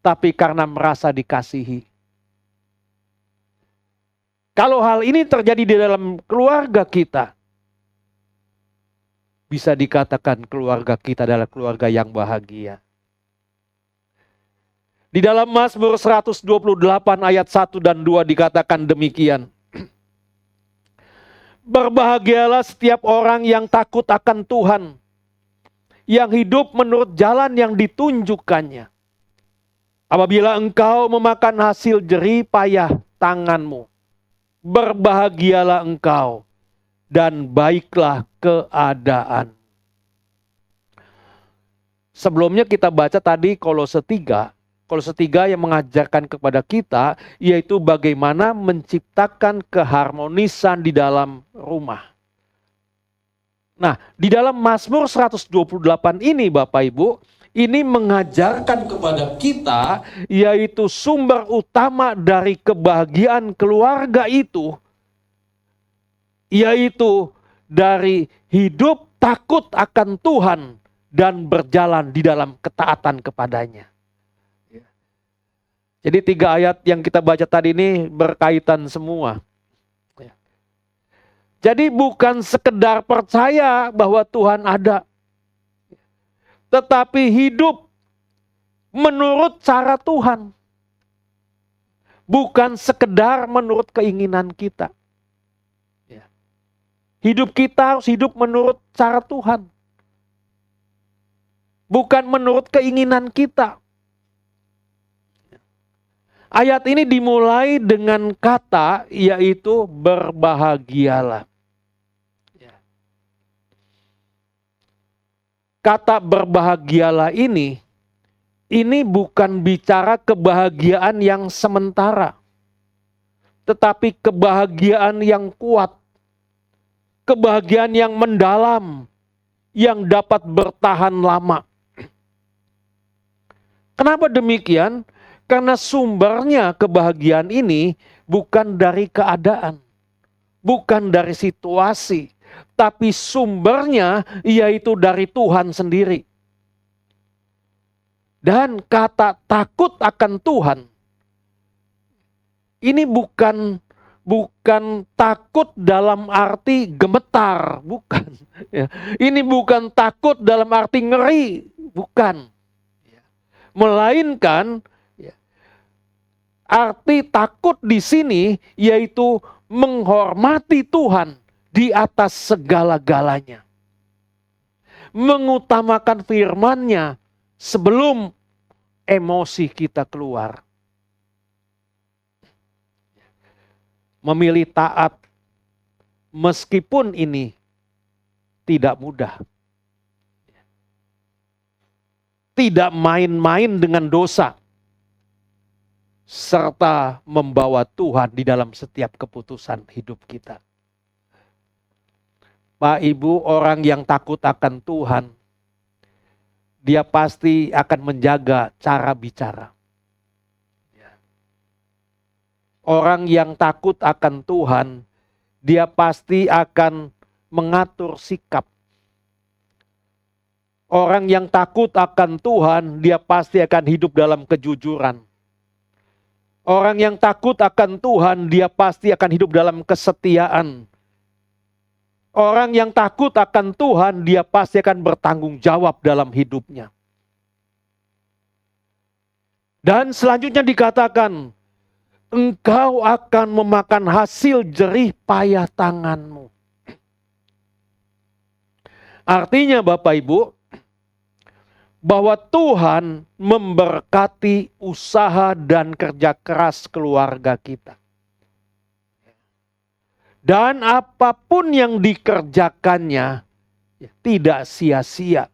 Speaker 2: tapi karena merasa dikasihi. Kalau hal ini terjadi di dalam keluarga kita, bisa dikatakan keluarga kita adalah keluarga yang bahagia. Di dalam Mazmur 128 ayat 1 dan 2 dikatakan demikian. Berbahagialah setiap orang yang takut akan Tuhan, yang hidup menurut jalan yang ditunjukkannya. Apabila engkau memakan hasil jerih payah tanganmu, berbahagialah engkau dan baiklah keadaan. Sebelumnya kita baca tadi Kolose 3. Kolose 3 yang mengajarkan kepada kita yaitu bagaimana menciptakan keharmonisan di dalam rumah. Nah, di dalam Mazmur 128 ini Bapak Ibu, ini mengajarkan kepada kita yaitu sumber utama dari kebahagiaan keluarga itu, yaitu dari hidup takut akan Tuhan dan berjalan di dalam ketaatan kepadanya. Jadi 3 ayat yang kita baca tadi ini berkaitan semua. Jadi bukan sekedar percaya bahwa Tuhan ada, tetapi hidup menurut cara Tuhan. Bukan sekedar menurut keinginan kita. Hidup kita harus hidup menurut cara Tuhan. Bukan menurut keinginan kita. Ayat ini dimulai dengan kata yaitu berbahagialah. Kata berbahagialah ini bukan bicara kebahagiaan yang sementara, tetapi kebahagiaan yang kuat, kebahagiaan yang mendalam, yang dapat bertahan lama. Kenapa demikian? Karena sumbernya kebahagiaan ini bukan dari keadaan, bukan dari situasi, tapi sumbernya yaitu dari Tuhan sendiri. Dan kata takut akan Tuhan ini bukan takut dalam arti gemetar, bukan. Ini bukan takut dalam arti ngeri, bukan. Melainkan arti takut di sini yaitu menghormati Tuhan di atas segala-galanya. Mengutamakan firman-Nya sebelum emosi kita keluar. Memilih taat meskipun ini tidak mudah. Tidak main-main dengan dosa. Serta membawa Tuhan di dalam setiap keputusan hidup kita. Pak Ibu, orang yang takut akan Tuhan, dia pasti akan menjaga cara bicara. Orang yang takut akan Tuhan, dia pasti akan mengatur sikap. Orang yang takut akan Tuhan, dia pasti akan hidup dalam kejujuran. Orang yang takut akan Tuhan, dia pasti akan hidup dalam kesetiaan. Orang yang takut akan Tuhan, dia pasti akan bertanggung jawab dalam hidupnya. Dan selanjutnya dikatakan, engkau akan memakan hasil jerih payah tanganmu. Artinya Bapak Ibu, bahwa Tuhan memberkati usaha dan kerja keras keluarga kita. Dan apapun yang dikerjakannya tidak sia-sia.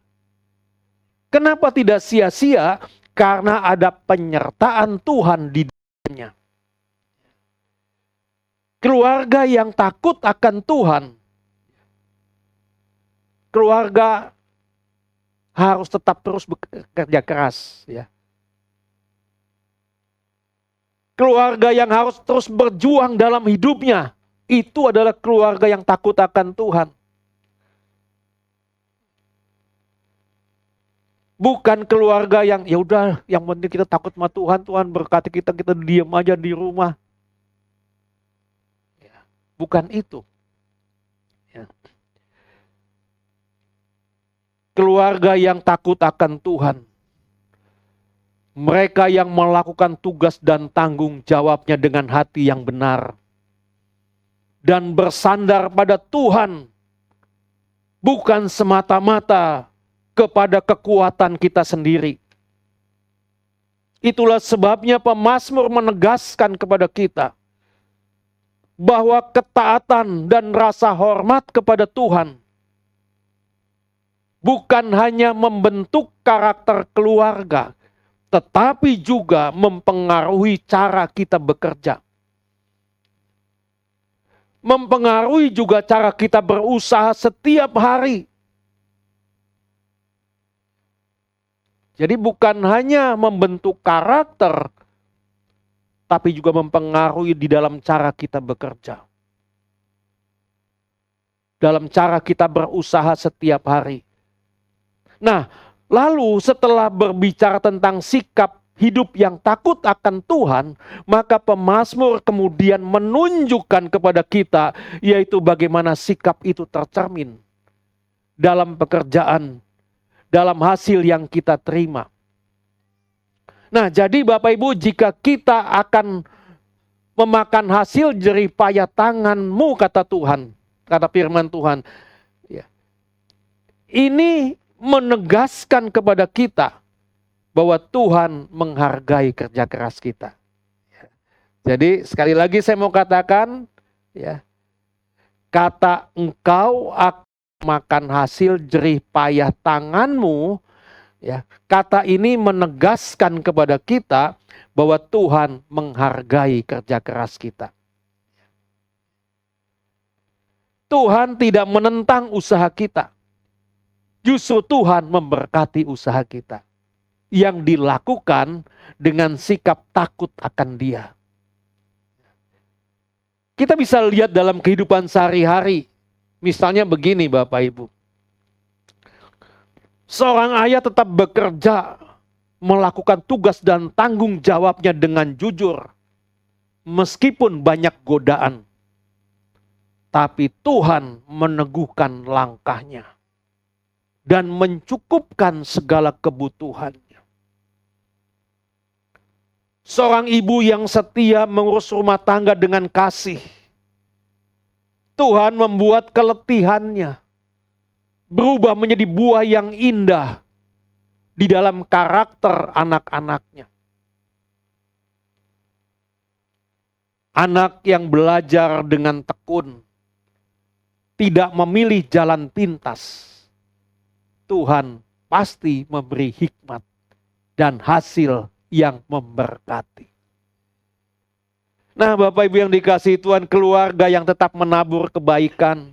Speaker 2: Kenapa tidak sia-sia? Karena ada penyertaan Tuhan di dalamnya. Keluarga yang takut akan Tuhan, keluarga harus tetap terus bekerja keras, ya. Keluarga yang harus terus berjuang dalam hidupnya, itu adalah keluarga yang takut akan Tuhan. Bukan keluarga yang ya udah, yang penting kita takut sama Tuhan, Tuhan berkati kita, kita diam aja di rumah. Ya, bukan itu. Ya. Keluarga yang takut akan Tuhan, mereka yang melakukan tugas dan tanggung jawabnya dengan hati yang benar dan bersandar pada Tuhan, bukan semata-mata kepada kekuatan kita sendiri. Itulah sebabnya pemazmur menegaskan kepada kita bahwa ketaatan dan rasa hormat kepada Tuhan bukan hanya membentuk karakter keluarga, tetapi juga mempengaruhi cara kita bekerja. Mempengaruhi juga cara kita berusaha setiap hari. Jadi bukan hanya membentuk karakter, tapi juga mempengaruhi di dalam cara kita bekerja. Dalam cara kita berusaha setiap hari. Nah, lalu setelah berbicara tentang sikap hidup yang takut akan Tuhan, maka pemazmur kemudian menunjukkan kepada kita, yaitu bagaimana sikap itu tercermin dalam pekerjaan, dalam hasil yang kita terima. Nah, jadi Bapak Ibu, jika kita akan memakan hasil jerih payah tanganmu, kata Tuhan, kata firman Tuhan, ya, ini menegaskan kepada kita bahwa Tuhan menghargai kerja keras kita. Jadi sekali lagi saya mau katakan, ya, kata engkau akan makan hasil jerih payah tanganmu, ya, kata ini menegaskan kepada kita bahwa Tuhan menghargai kerja keras kita. Tuhan tidak menentang usaha kita. Justru Tuhan memberkati usaha kita yang dilakukan dengan sikap takut akan Dia. Kita bisa lihat dalam kehidupan sehari-hari. Misalnya begini Bapak Ibu. Seorang ayah tetap bekerja, melakukan tugas dan tanggung jawabnya dengan jujur. Meskipun banyak godaan. Tapi Tuhan meneguhkan langkahnya. Dan mencukupkan segala kebutuhannya. Seorang ibu yang setia mengurus rumah tangga dengan kasih. Tuhan membuat keletihannya berubah menjadi buah yang indah di dalam karakter anak-anaknya. Anak yang belajar dengan tekun, tidak memilih jalan pintas, Tuhan pasti memberi hikmat dan hasil yang memberkati. Nah, Bapak Ibu yang dikasihi Tuhan, keluarga yang tetap menabur kebaikan.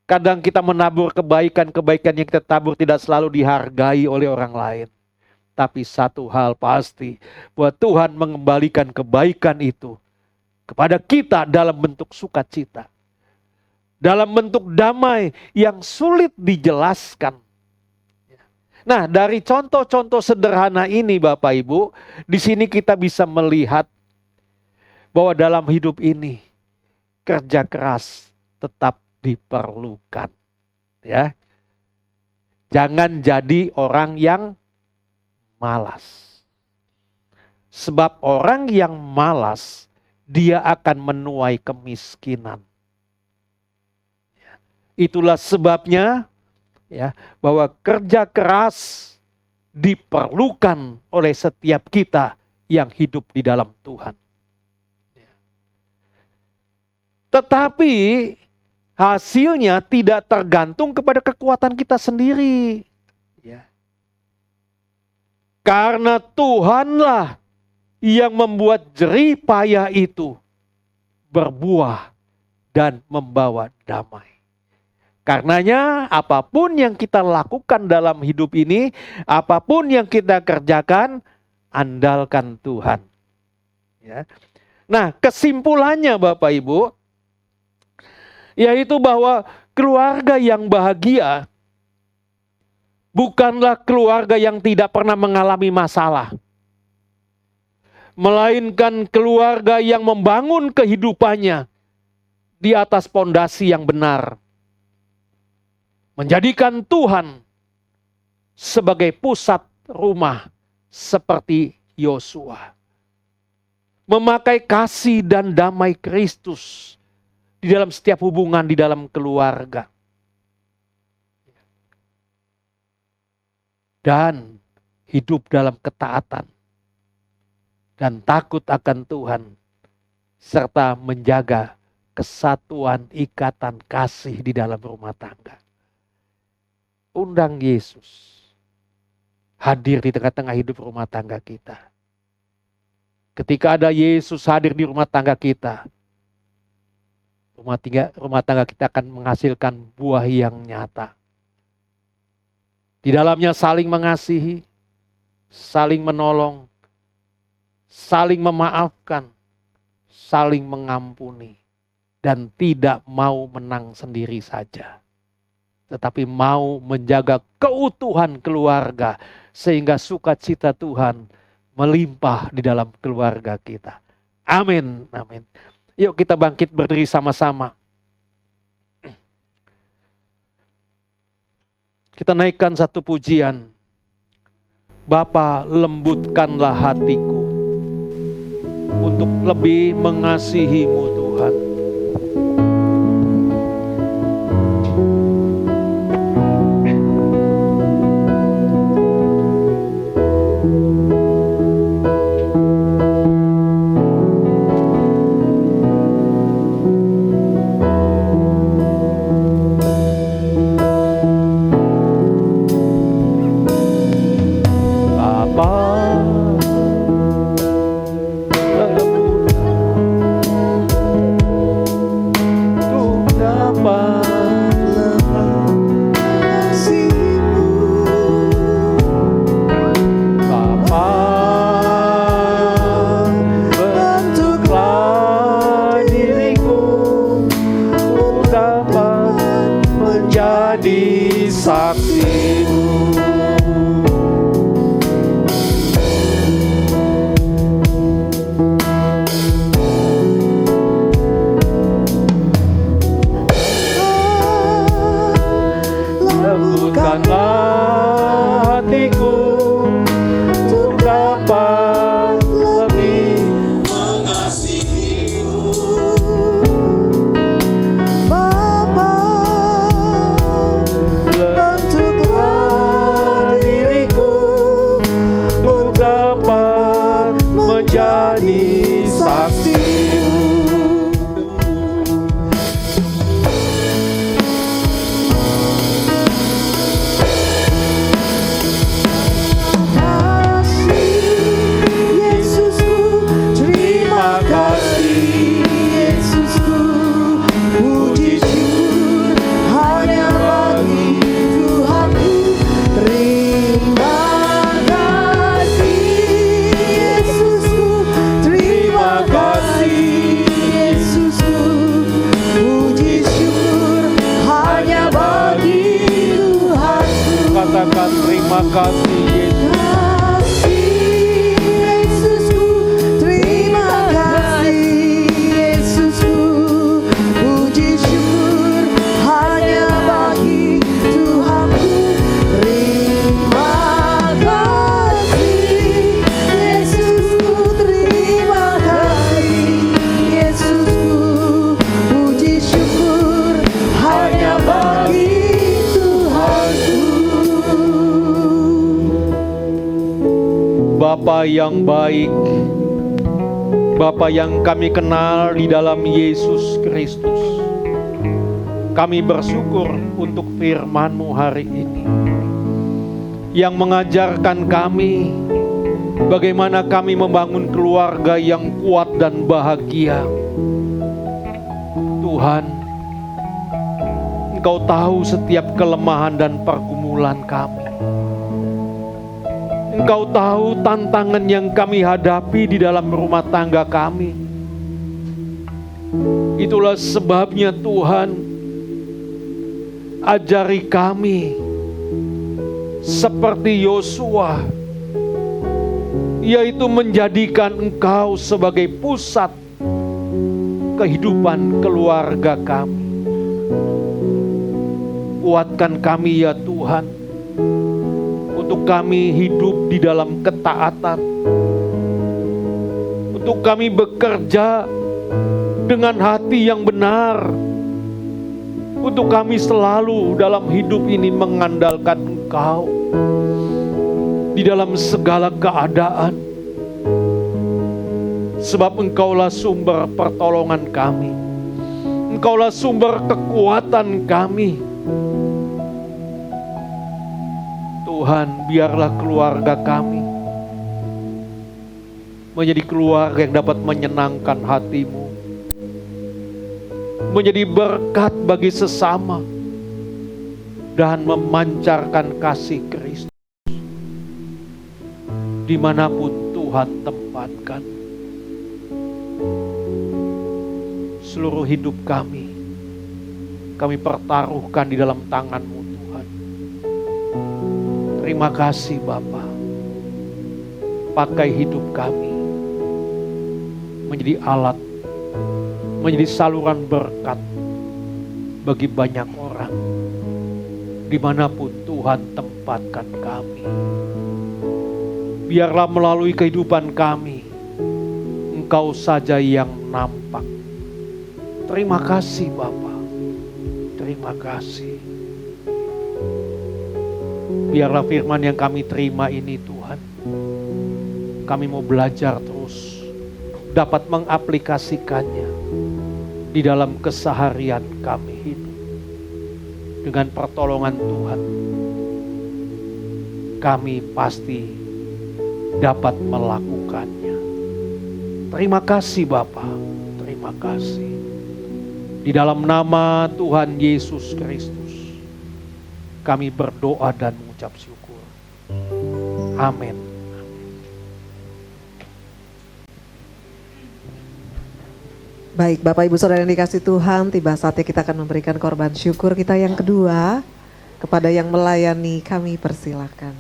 Speaker 2: Kadang kita menabur kebaikan yang kita tabur tidak selalu dihargai oleh orang lain. Tapi satu hal pasti, bahwa Tuhan mengembalikan kebaikan itu kepada kita dalam bentuk sukacita. Dalam bentuk damai yang sulit dijelaskan. Nah, dari contoh-contoh sederhana ini Bapak Ibu, di sini kita bisa melihat bahwa dalam hidup ini kerja keras tetap diperlukan. Ya. Jangan jadi orang yang malas. Sebab orang yang malas, dia akan menuai kemiskinan. Itulah sebabnya, ya, bahwa kerja keras diperlukan oleh setiap kita yang hidup di dalam Tuhan. Tetapi hasilnya tidak tergantung kepada kekuatan kita sendiri. Ya. Karena Tuhanlah yang membuat jerih payah itu berbuah dan membawa damai. Karenanya apapun yang kita lakukan dalam hidup ini, apapun yang kita kerjakan, andalkan Tuhan. Ya. Nah, kesimpulannya Bapak Ibu, yaitu bahwa keluarga yang bahagia bukanlah keluarga yang tidak pernah mengalami masalah. Melainkan keluarga yang membangun kehidupannya di atas pondasi yang benar. Menjadikan Tuhan sebagai pusat rumah seperti Yosua. Memakai kasih dan damai Kristus di dalam setiap hubungan di dalam keluarga. Dan hidup dalam ketaatan dan takut akan Tuhan, serta menjaga kesatuan ikatan kasih di dalam rumah tangga. Undang Yesus hadir di tengah-tengah hidup rumah tangga kita. Ketika ada Yesus hadir di rumah tangga kita, rumah tangga kita akan menghasilkan buah yang nyata. Di dalamnya saling mengasihi, saling menolong, saling memaafkan, saling mengampuni, dan tidak mau menang sendiri saja. tetapi mau menjaga keutuhan keluarga, sehingga sukacita Tuhan melimpah di dalam keluarga kita. Amin, amin. Yuk kita bangkit berdiri sama-sama. Kita naikkan satu pujian. Bapa, lembutkanlah hatiku untuk lebih mengasihi-Mu Tuhan. Bapa yang baik, Bapa yang kami kenal di dalam Yesus Kristus, kami bersyukur untuk firman-Mu hari ini yang mengajarkan kami bagaimana kami membangun keluarga yang kuat dan bahagia. Tuhan, Engkau tahu setiap kelemahan dan pergumulan kami. Engkau tahu tantangan yang kami hadapi di dalam rumah tangga kami. Itulah sebabnya Tuhan, ajari kami seperti Yosua, yaitu menjadikan Engkau sebagai pusat kehidupan keluarga kami. Kuatkan kami ya Tuhan, untuk kami hidup di dalam ketaatan, untuk kami bekerja dengan hati yang benar, untuk kami selalu dalam hidup ini mengandalkan Engkau di dalam segala keadaan, sebab Engkaulah sumber pertolongan kami, Engkaulah sumber kekuatan kami. Tuhan, biarlah keluarga kami menjadi keluarga yang dapat menyenangkan hati-Mu, menjadi berkat bagi sesama, dan memancarkan kasih Kristus dimanapun Tuhan tempatkan. Seluruh hidup kami pertaruhkan di dalam tangan-Mu Terima kasih Bapa. Pakai hidup kami menjadi alat, menjadi saluran berkat bagi banyak orang dimanapun Tuhan tempatkan kami. Biarlah melalui kehidupan kami Engkau saja yang nampak. Terima kasih Bapa. Terima kasih. Biarlah firman yang kami terima ini Tuhan, kami mau belajar terus dapat mengaplikasikannya di dalam keseharian kami hidup. Dengan pertolongan Tuhan, kami pasti dapat melakukannya. Terima kasih Bapa, terima kasih. Di dalam nama Tuhan Yesus Kristus, kami berdoa dan mengucap syukur. Amin.
Speaker 1: Baik, Bapak Ibu Saudara yang dikasih Tuhan, tiba saatnya kita akan memberikan korban syukur kita yang kedua. Kepada yang melayani kami persilakan.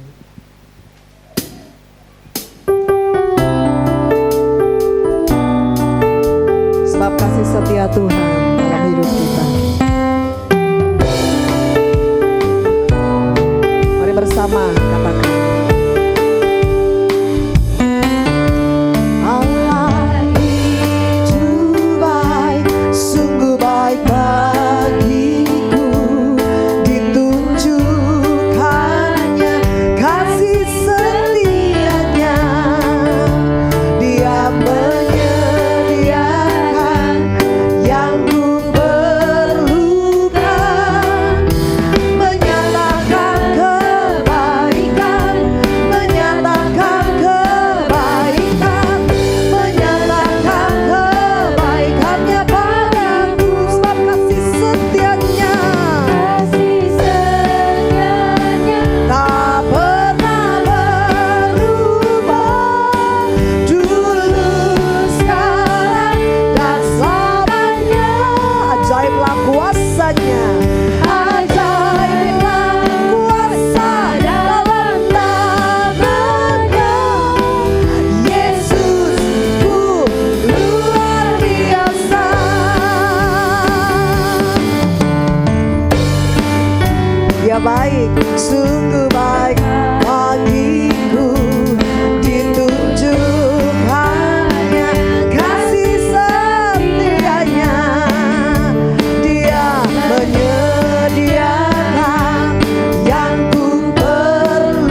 Speaker 1: Sebab kasih setia Tuhan dalam hidup kita. Mari bersama katakan. Baik, sungguh baik bagiku, ditunjukkannya kasih setianya. Dia menyediakan yang ku perlukan,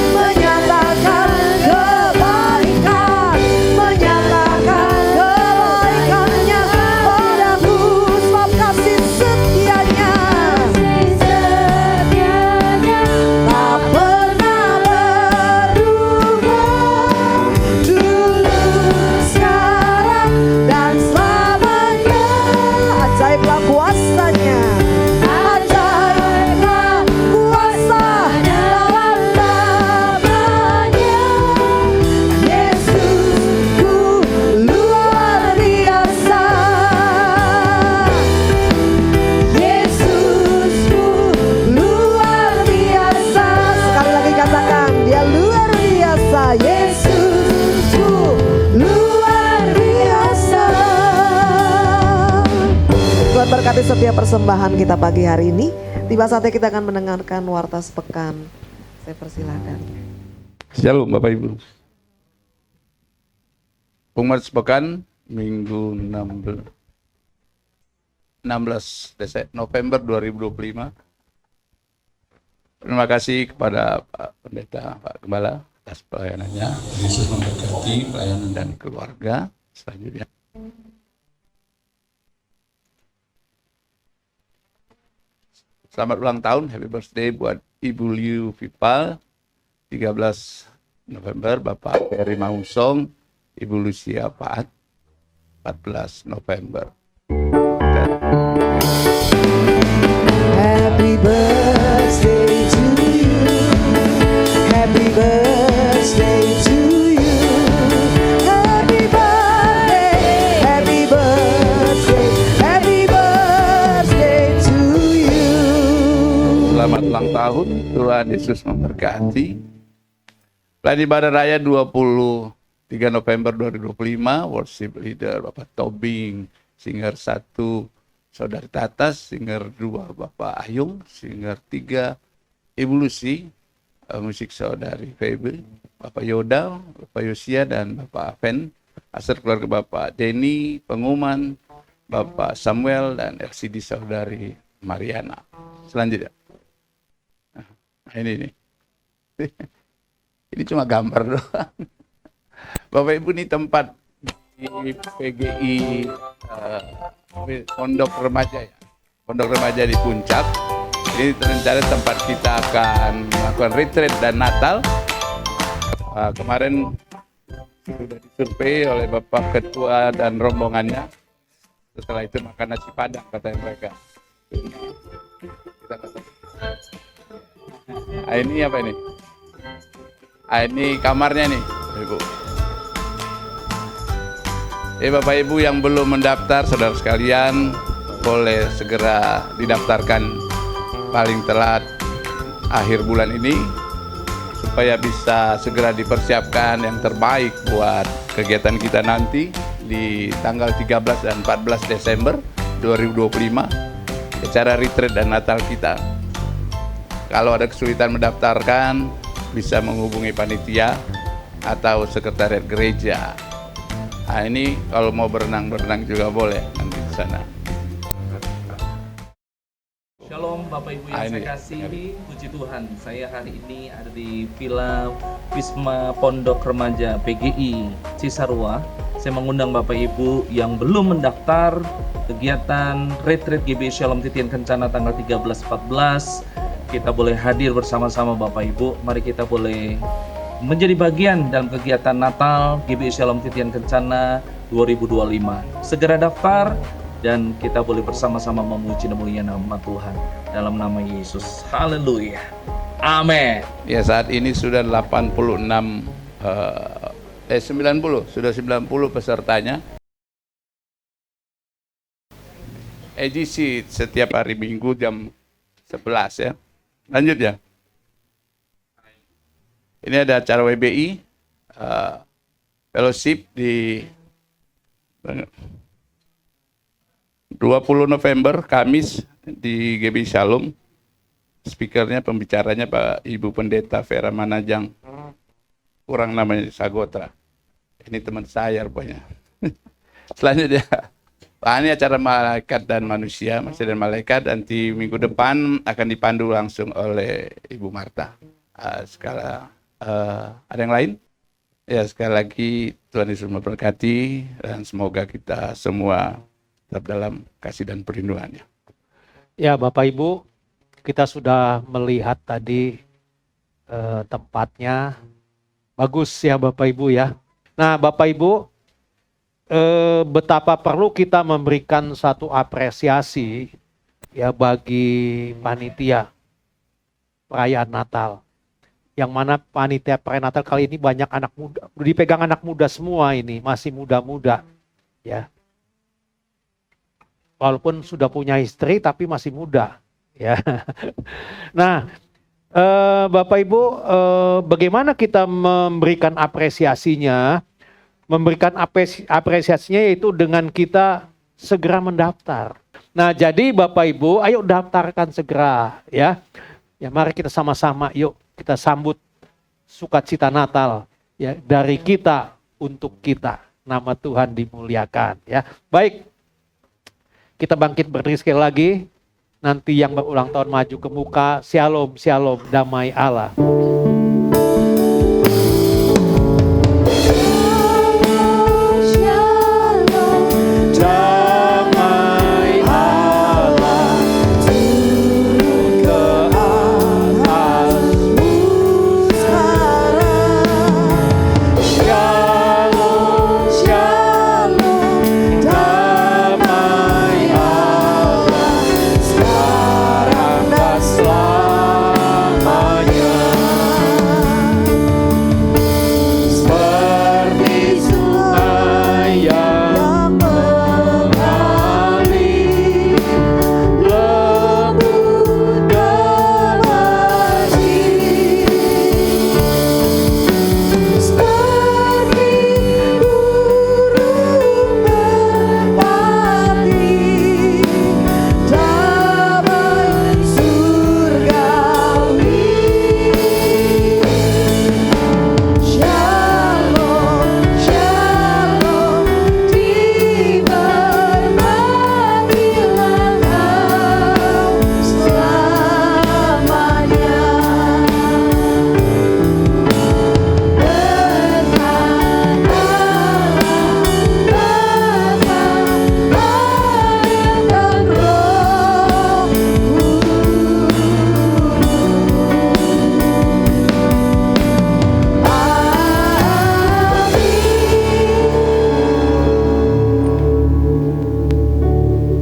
Speaker 1: menyatakan kebaikan, menyatakan kebaikan, menyatakan kebaikannya padaku. Sebab kasih setianya tak pernah berubah, dulu, sekarang, dan selamanya. Ajaiblah kuasanya, ajaiblah kuasanya dalam namanya. Yesusku luar biasa, Yesusku luar biasa. Sekali lagi katakan, dia luar biasa. Yesusku luar biasa. Tuhan berkati setiap persembahan kita pagi hari ini. Tiba saatnya kita akan mendengarkan warta sepekan. Saya persilakan.
Speaker 4: Shalom Bapak Ibu. Pengumuman sepekan Minggu 16 November 2025. Terima kasih kepada Pak Pendeta, Pak Gembala atas pelayanannya. Yesus memberkati pelayanan dan keluarga selanjutnya. Selamat ulang tahun, happy birthday buat Ibu Liu Vipal, 13 November, Bapak Ferry Mausong, Ibu Lucia Paat, 14 November.
Speaker 1: Happy birthday to you. Happy birthday to you. Happy birthday. Happy birthday. Happy birthday.
Speaker 4: Selamat ulang tahun. Tuhan Yesus memberkati. Pelayan ibadah raya 23 November 2025, worship leader Bapak Tobing, singer 1 Saudari Tatas, singer 2 Bapak Ayung, singer 3 Ibu Lucy, musik Saudari Feby, Bapak Yoda, Bapak Yosia, dan Bapak Aven, asal keluarga Bapak Denny, pengumuman Bapak Samuel, dan LCD Saudari Mariana. Selanjutnya. Nah, ini. Ini cuma gambar doang. Bapak Ibu, ini tempat di PGI Pondok Remaja ya. Pondok Remaja di Puncak. Ini rencana tempat kita akan melakukan retreat dan Natal. Kemarin sudah disurvei oleh Bapak Ketua dan rombongannya. Setelah itu makan nasi padang katanya mereka. Ini apa ini? Ini kamarnya nih, Ibu. Bapak Ibu yang belum mendaftar, saudara sekalian, boleh segera didaftarkan paling telat akhir bulan ini supaya bisa segera dipersiapkan yang terbaik buat kegiatan kita nanti di tanggal 13 dan 14 Desember 2025, acara retreat dan Natal kita. Kalau ada kesulitan mendaftarkan, bisa menghubungi panitia atau sekretariat gereja. Nah, ini kalau mau berenang juga boleh nanti di sana.
Speaker 5: Shalom Bapak Ibu yang saya kasihi, puji Tuhan. Saya hari ini ada di Villa Wisma Pondok Remaja PGI Cisarua. Saya mengundang Bapak Ibu yang belum mendaftar kegiatan retreat GBI Shalom Titian Kencana tanggal 13-14. Kita boleh hadir bersama-sama Bapak Ibu. Mari kita boleh menjadi bagian dalam kegiatan Natal GBI Shalom Titian Kencana 2025. Segera daftar dan kita boleh bersama-sama memuji dan mulia nama Tuhan dalam nama Yesus. Haleluya. Amin.
Speaker 4: Ya, saat ini sudah 90 pesertanya. Edisi setiap hari Minggu jam 11 ya. Lanjut ya. Ini ada acara WBI fellowship di 20 November Kamis di GBI Shalom. Speakernya, pembicaranya Pak Ibu Pendeta Vera Manajang. Kurang namanya Sagotra. Ini teman saya rupanya. Selanjutnya, ini acara malaikat dan manusia, manusia dan malaikat. Nanti minggu depan akan dipandu langsung oleh Ibu Marta. Ada yang lain? Ya, sekali lagi Tuhan Yesus memberkati dan semoga kita semua tetap dalam kasih dan perlindungannya.
Speaker 2: Ya, Bapak Ibu, kita sudah melihat tadi tempatnya. Bagus ya Bapak Ibu ya. Nah Bapak Ibu, betapa perlu kita memberikan satu apresiasi ya bagi panitia perayaan Natal. Yang mana panitia perayaan Natal kali ini banyak anak muda, dipegang anak muda semua ini, masih muda-muda ya. Walaupun sudah punya istri tapi masih muda ya. Nah, Bapak Ibu, bagaimana kita memberikan apresiasinya? Memberikan apresiasinya yaitu dengan kita segera mendaftar. Nah, jadi Bapak Ibu, ayo daftarkan segera ya. Ya, mari kita sama-sama yuk kita sambut sukacita Natal ya dari kita untuk kita. Nama Tuhan dimuliakan ya. Baik. Kita bangkit berdiri sekali lagi. Nanti yang berulang tahun maju ke muka. Shalom, shalom, damai Allah.
Speaker 1: Sekarang dan selamanya.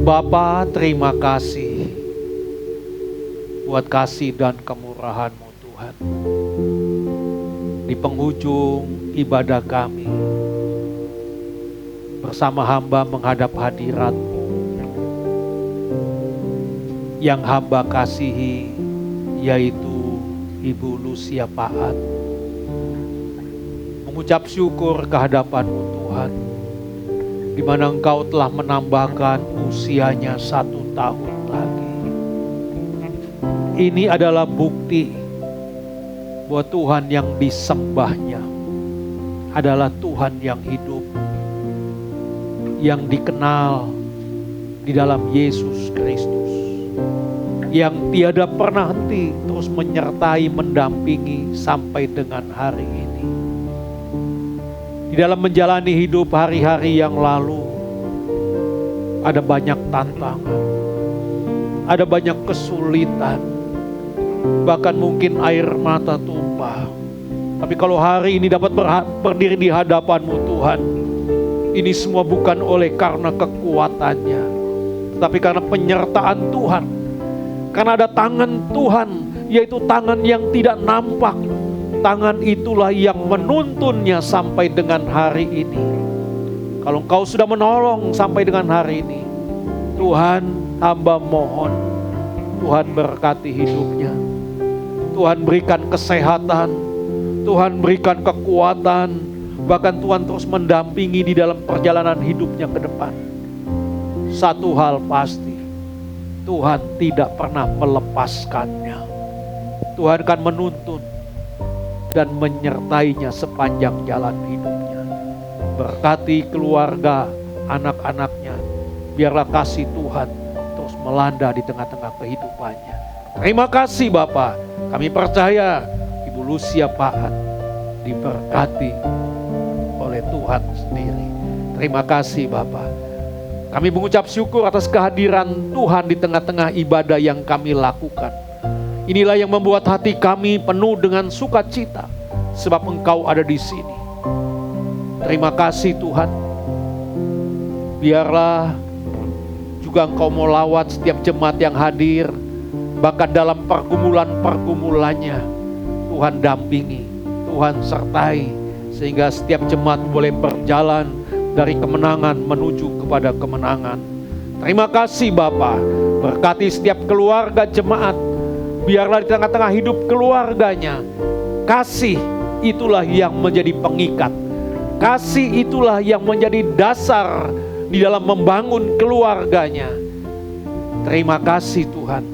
Speaker 2: Bapa, terima kasih buat kasih dan kemurahan-Mu Tuhan. Di penghujung ibadah kami, bersama hamba menghadap hadirat-Mu yang hamba kasihi, yaitu Ibu Lucia Paat. Mengucap syukur kehadapan-Mu Tuhan, di mana Engkau telah menambahkan usianya 1 tahun lagi. Ini adalah bukti bahwa Tuhan yang disembahnya adalah Tuhan yang hidup, yang dikenal di dalam Yesus Kristus, yang tiada pernah henti terus menyertai, mendampingi sampai dengan hari ini. Di dalam menjalani hidup hari-hari yang lalu, ada banyak tantangan, ada banyak kesulitan, bahkan mungkin air mata tumpah. Tapi kalau hari ini dapat berdiri di hadapan-Mu Tuhan, ini semua bukan oleh karena kekuatannya, tetapi karena penyertaan Tuhan. Karena ada tangan Tuhan, yaitu tangan yang tidak nampak. Tangan itulah yang menuntunnya sampai dengan hari ini. Kalau Engkau sudah menolong sampai dengan hari ini, Tuhan, hamba mohon, Tuhan berkati hidupnya. Tuhan berikan kesehatan, Tuhan berikan kekuatan, bahkan Tuhan terus mendampingi di dalam perjalanan hidupnya ke depan. Satu hal pasti, Tuhan tidak pernah melepaskannya. Tuhan akan menuntun dan menyertainya sepanjang jalan hidupnya. Berkati keluarga, anak-anaknya, biarlah kasih Tuhan terus melanda di tengah-tengah kehidupannya. Terima kasih Bapa, kami percaya Ibu Lucia Paat diberkati oleh Tuhan sendiri. Terima kasih Bapa. Kami mengucap syukur atas kehadiran Tuhan di tengah-tengah ibadah yang kami lakukan. Inilah yang membuat hati kami penuh dengan sukacita, sebab Engkau ada di sini. Terima kasih Tuhan. Biarlah juga Engkau mau lawat setiap jemaat yang hadir, bahkan dalam pergumulan-pergumulannya, Tuhan dampingi, Tuhan sertai, sehingga setiap jemaat boleh berjalan dari kemenangan menuju kepada kemenangan. Terima kasih Bapa, berkati setiap keluarga jemaat. Biarlah di tengah-tengah hidup keluarganya, kasih itulah yang menjadi pengikat. Kasih itulah yang menjadi dasar di dalam membangun keluarganya. Terima kasih Tuhan.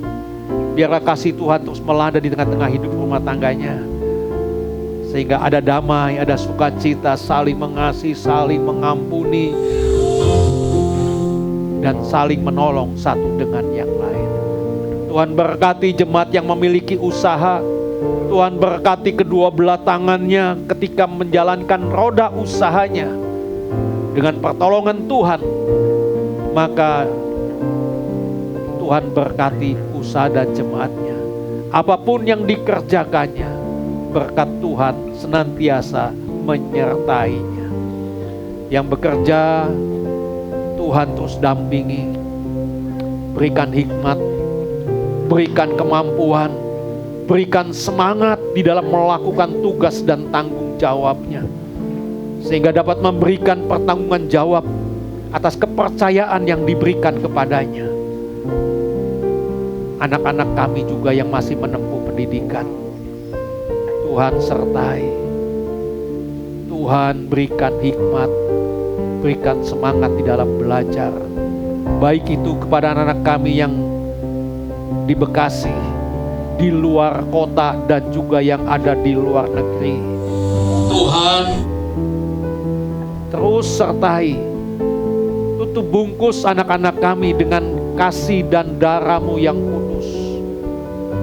Speaker 2: Biarlah kasih Tuhan terus melanda di tengah-tengah hidup rumah tangganya, sehingga ada damai, ada sukacita, saling mengasihi, saling mengampuni, dan saling menolong satu dengan yang lain. Tuhan berkati jemaat yang memiliki usaha. Tuhan berkati kedua belah tangannya ketika menjalankan roda usahanya. Dengan pertolongan Tuhan, maka Tuhan berkati usaha dan jemaatnya. Apapun yang dikerjakannya, berkat Tuhan senantiasa menyertainya. Yang bekerja, Tuhan terus dampingi, berikan hikmat, berikan kemampuan, berikan semangat di dalam melakukan tugas dan tanggung jawabnya, sehingga dapat memberikan pertanggungan jawab atas kepercayaan yang diberikan kepadanya. Anak-anak kami juga yang masih menempuh pendidikan, Tuhan sertai, Tuhan berikan hikmat, berikan semangat di dalam belajar, baik itu kepada anak-anak kami yang di Bekasi, di luar kota, dan juga yang ada di luar negeri.
Speaker 3: Tuhan
Speaker 2: Terus sertai, tutup bungkus anak-anak kami dengan kasih dan darah-Mu yang kudus.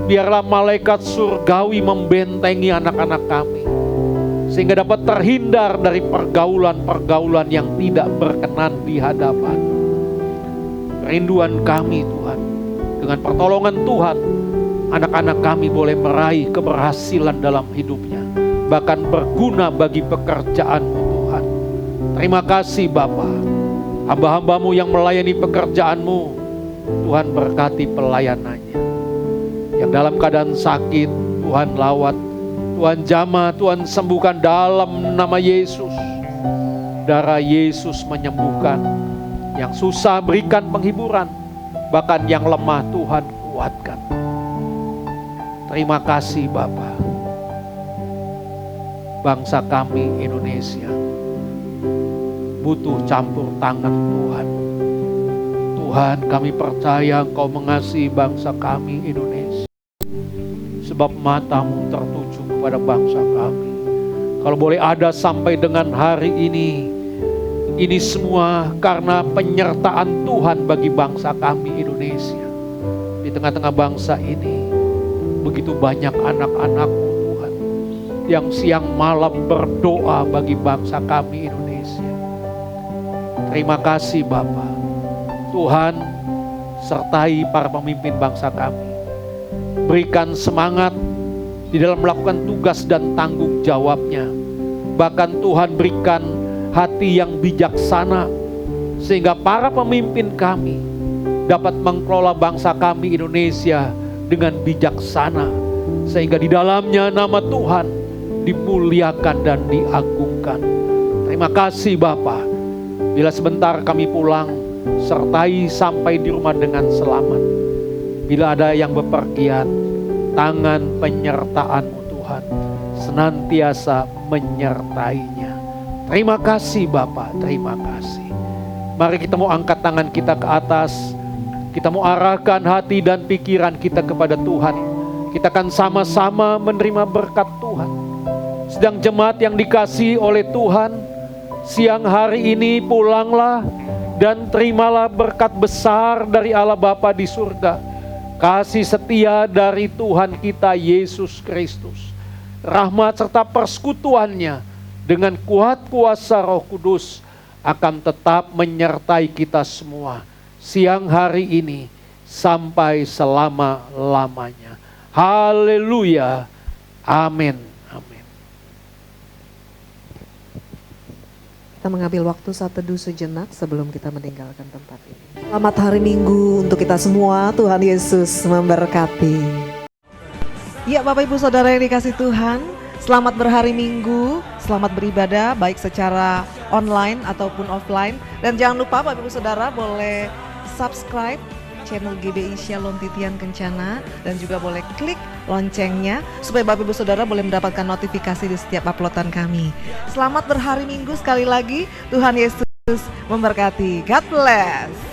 Speaker 2: Biarlah malaikat surgawi membentengi anak-anak kami, sehingga dapat terhindar dari pergaulan-pergaulan yang tidak berkenan di hadapan. Kerinduan kami Tuhan, dengan pertolongan Tuhan, anak-anak kami boleh meraih keberhasilan dalam hidupnya, bahkan berguna bagi pekerjaan-Mu Tuhan. Terima kasih Bapa. Hamba-hambamu yang melayani pekerjaanmu, Tuhan berkati pelayanannya. Yang dalam keadaan sakit, Tuhan lawat, Tuhan jamah, Tuhan sembuhkan dalam nama Yesus. Darah Yesus menyembuhkan. Yang susah berikan penghiburan, bahkan yang lemah Tuhan kuatkan. Terima kasih Bapa. Bangsa kami Indonesia butuh campur tangan Tuhan. Tuhan, kami percaya Engkau mengasihi bangsa kami Indonesia. Sebab matamu tertuju kepada bangsa kami. Kalau boleh ada sampai dengan hari ini semua karena penyertaan Tuhan bagi bangsa kami Indonesia. Di tengah-tengah bangsa ini, begitu banyak anak-anak-Mu Tuhan, yang siang malam berdoa bagi bangsa kami Indonesia. Terima kasih Bapa. Tuhan, sertai para pemimpin bangsa kami. Berikan semangat di dalam melakukan tugas dan tanggung jawabnya. Bahkan Tuhan berikan hati yang bijaksana, sehingga para pemimpin kami dapat mengelola bangsa kami Indonesia dengan bijaksana, sehingga di dalamnya nama Tuhan dimuliakan dan diagungkan. Terima kasih Bapa. Bila sebentar kami pulang, sertai sampai di rumah dengan selamat. Bila ada yang bepergian, tangan penyertaan-Mu Tuhan senantiasa menyertainya. Terima kasih Bapa, terima kasih. Mari kita mau angkat tangan kita ke atas. Kita mau arahkan hati dan pikiran kita kepada Tuhan. Kita akan sama-sama menerima berkat Tuhan. Sedang jemaat yang dikasihi oleh Tuhan, siang hari ini pulanglah dan terimalah berkat besar dari Allah Bapa di surga. Kasih setia dari Tuhan kita Yesus Kristus. Rahmat serta persekutuannya dengan kuat kuasa Roh Kudus akan tetap menyertai kita semua. Siang hari ini sampai selama-lamanya. Haleluya. Amin.
Speaker 1: Kita mengambil waktu saat teduh sejenak sebelum kita meninggalkan tempat ini. Selamat hari Minggu untuk kita semua. Tuhan Yesus memberkati. Ya Bapak Ibu Saudara yang dikasih Tuhan, selamat berhari Minggu, selamat beribadah baik secara online ataupun offline. Dan jangan lupa Bapak Ibu Saudara boleh subscribe channel GBI Shalom Titian Kencana dan juga boleh klik loncengnya supaya Bapak Ibu Saudara boleh mendapatkan notifikasi di setiap uploadan kami. Selamat berhari Minggu sekali lagi. Tuhan Yesus memberkati. God bless.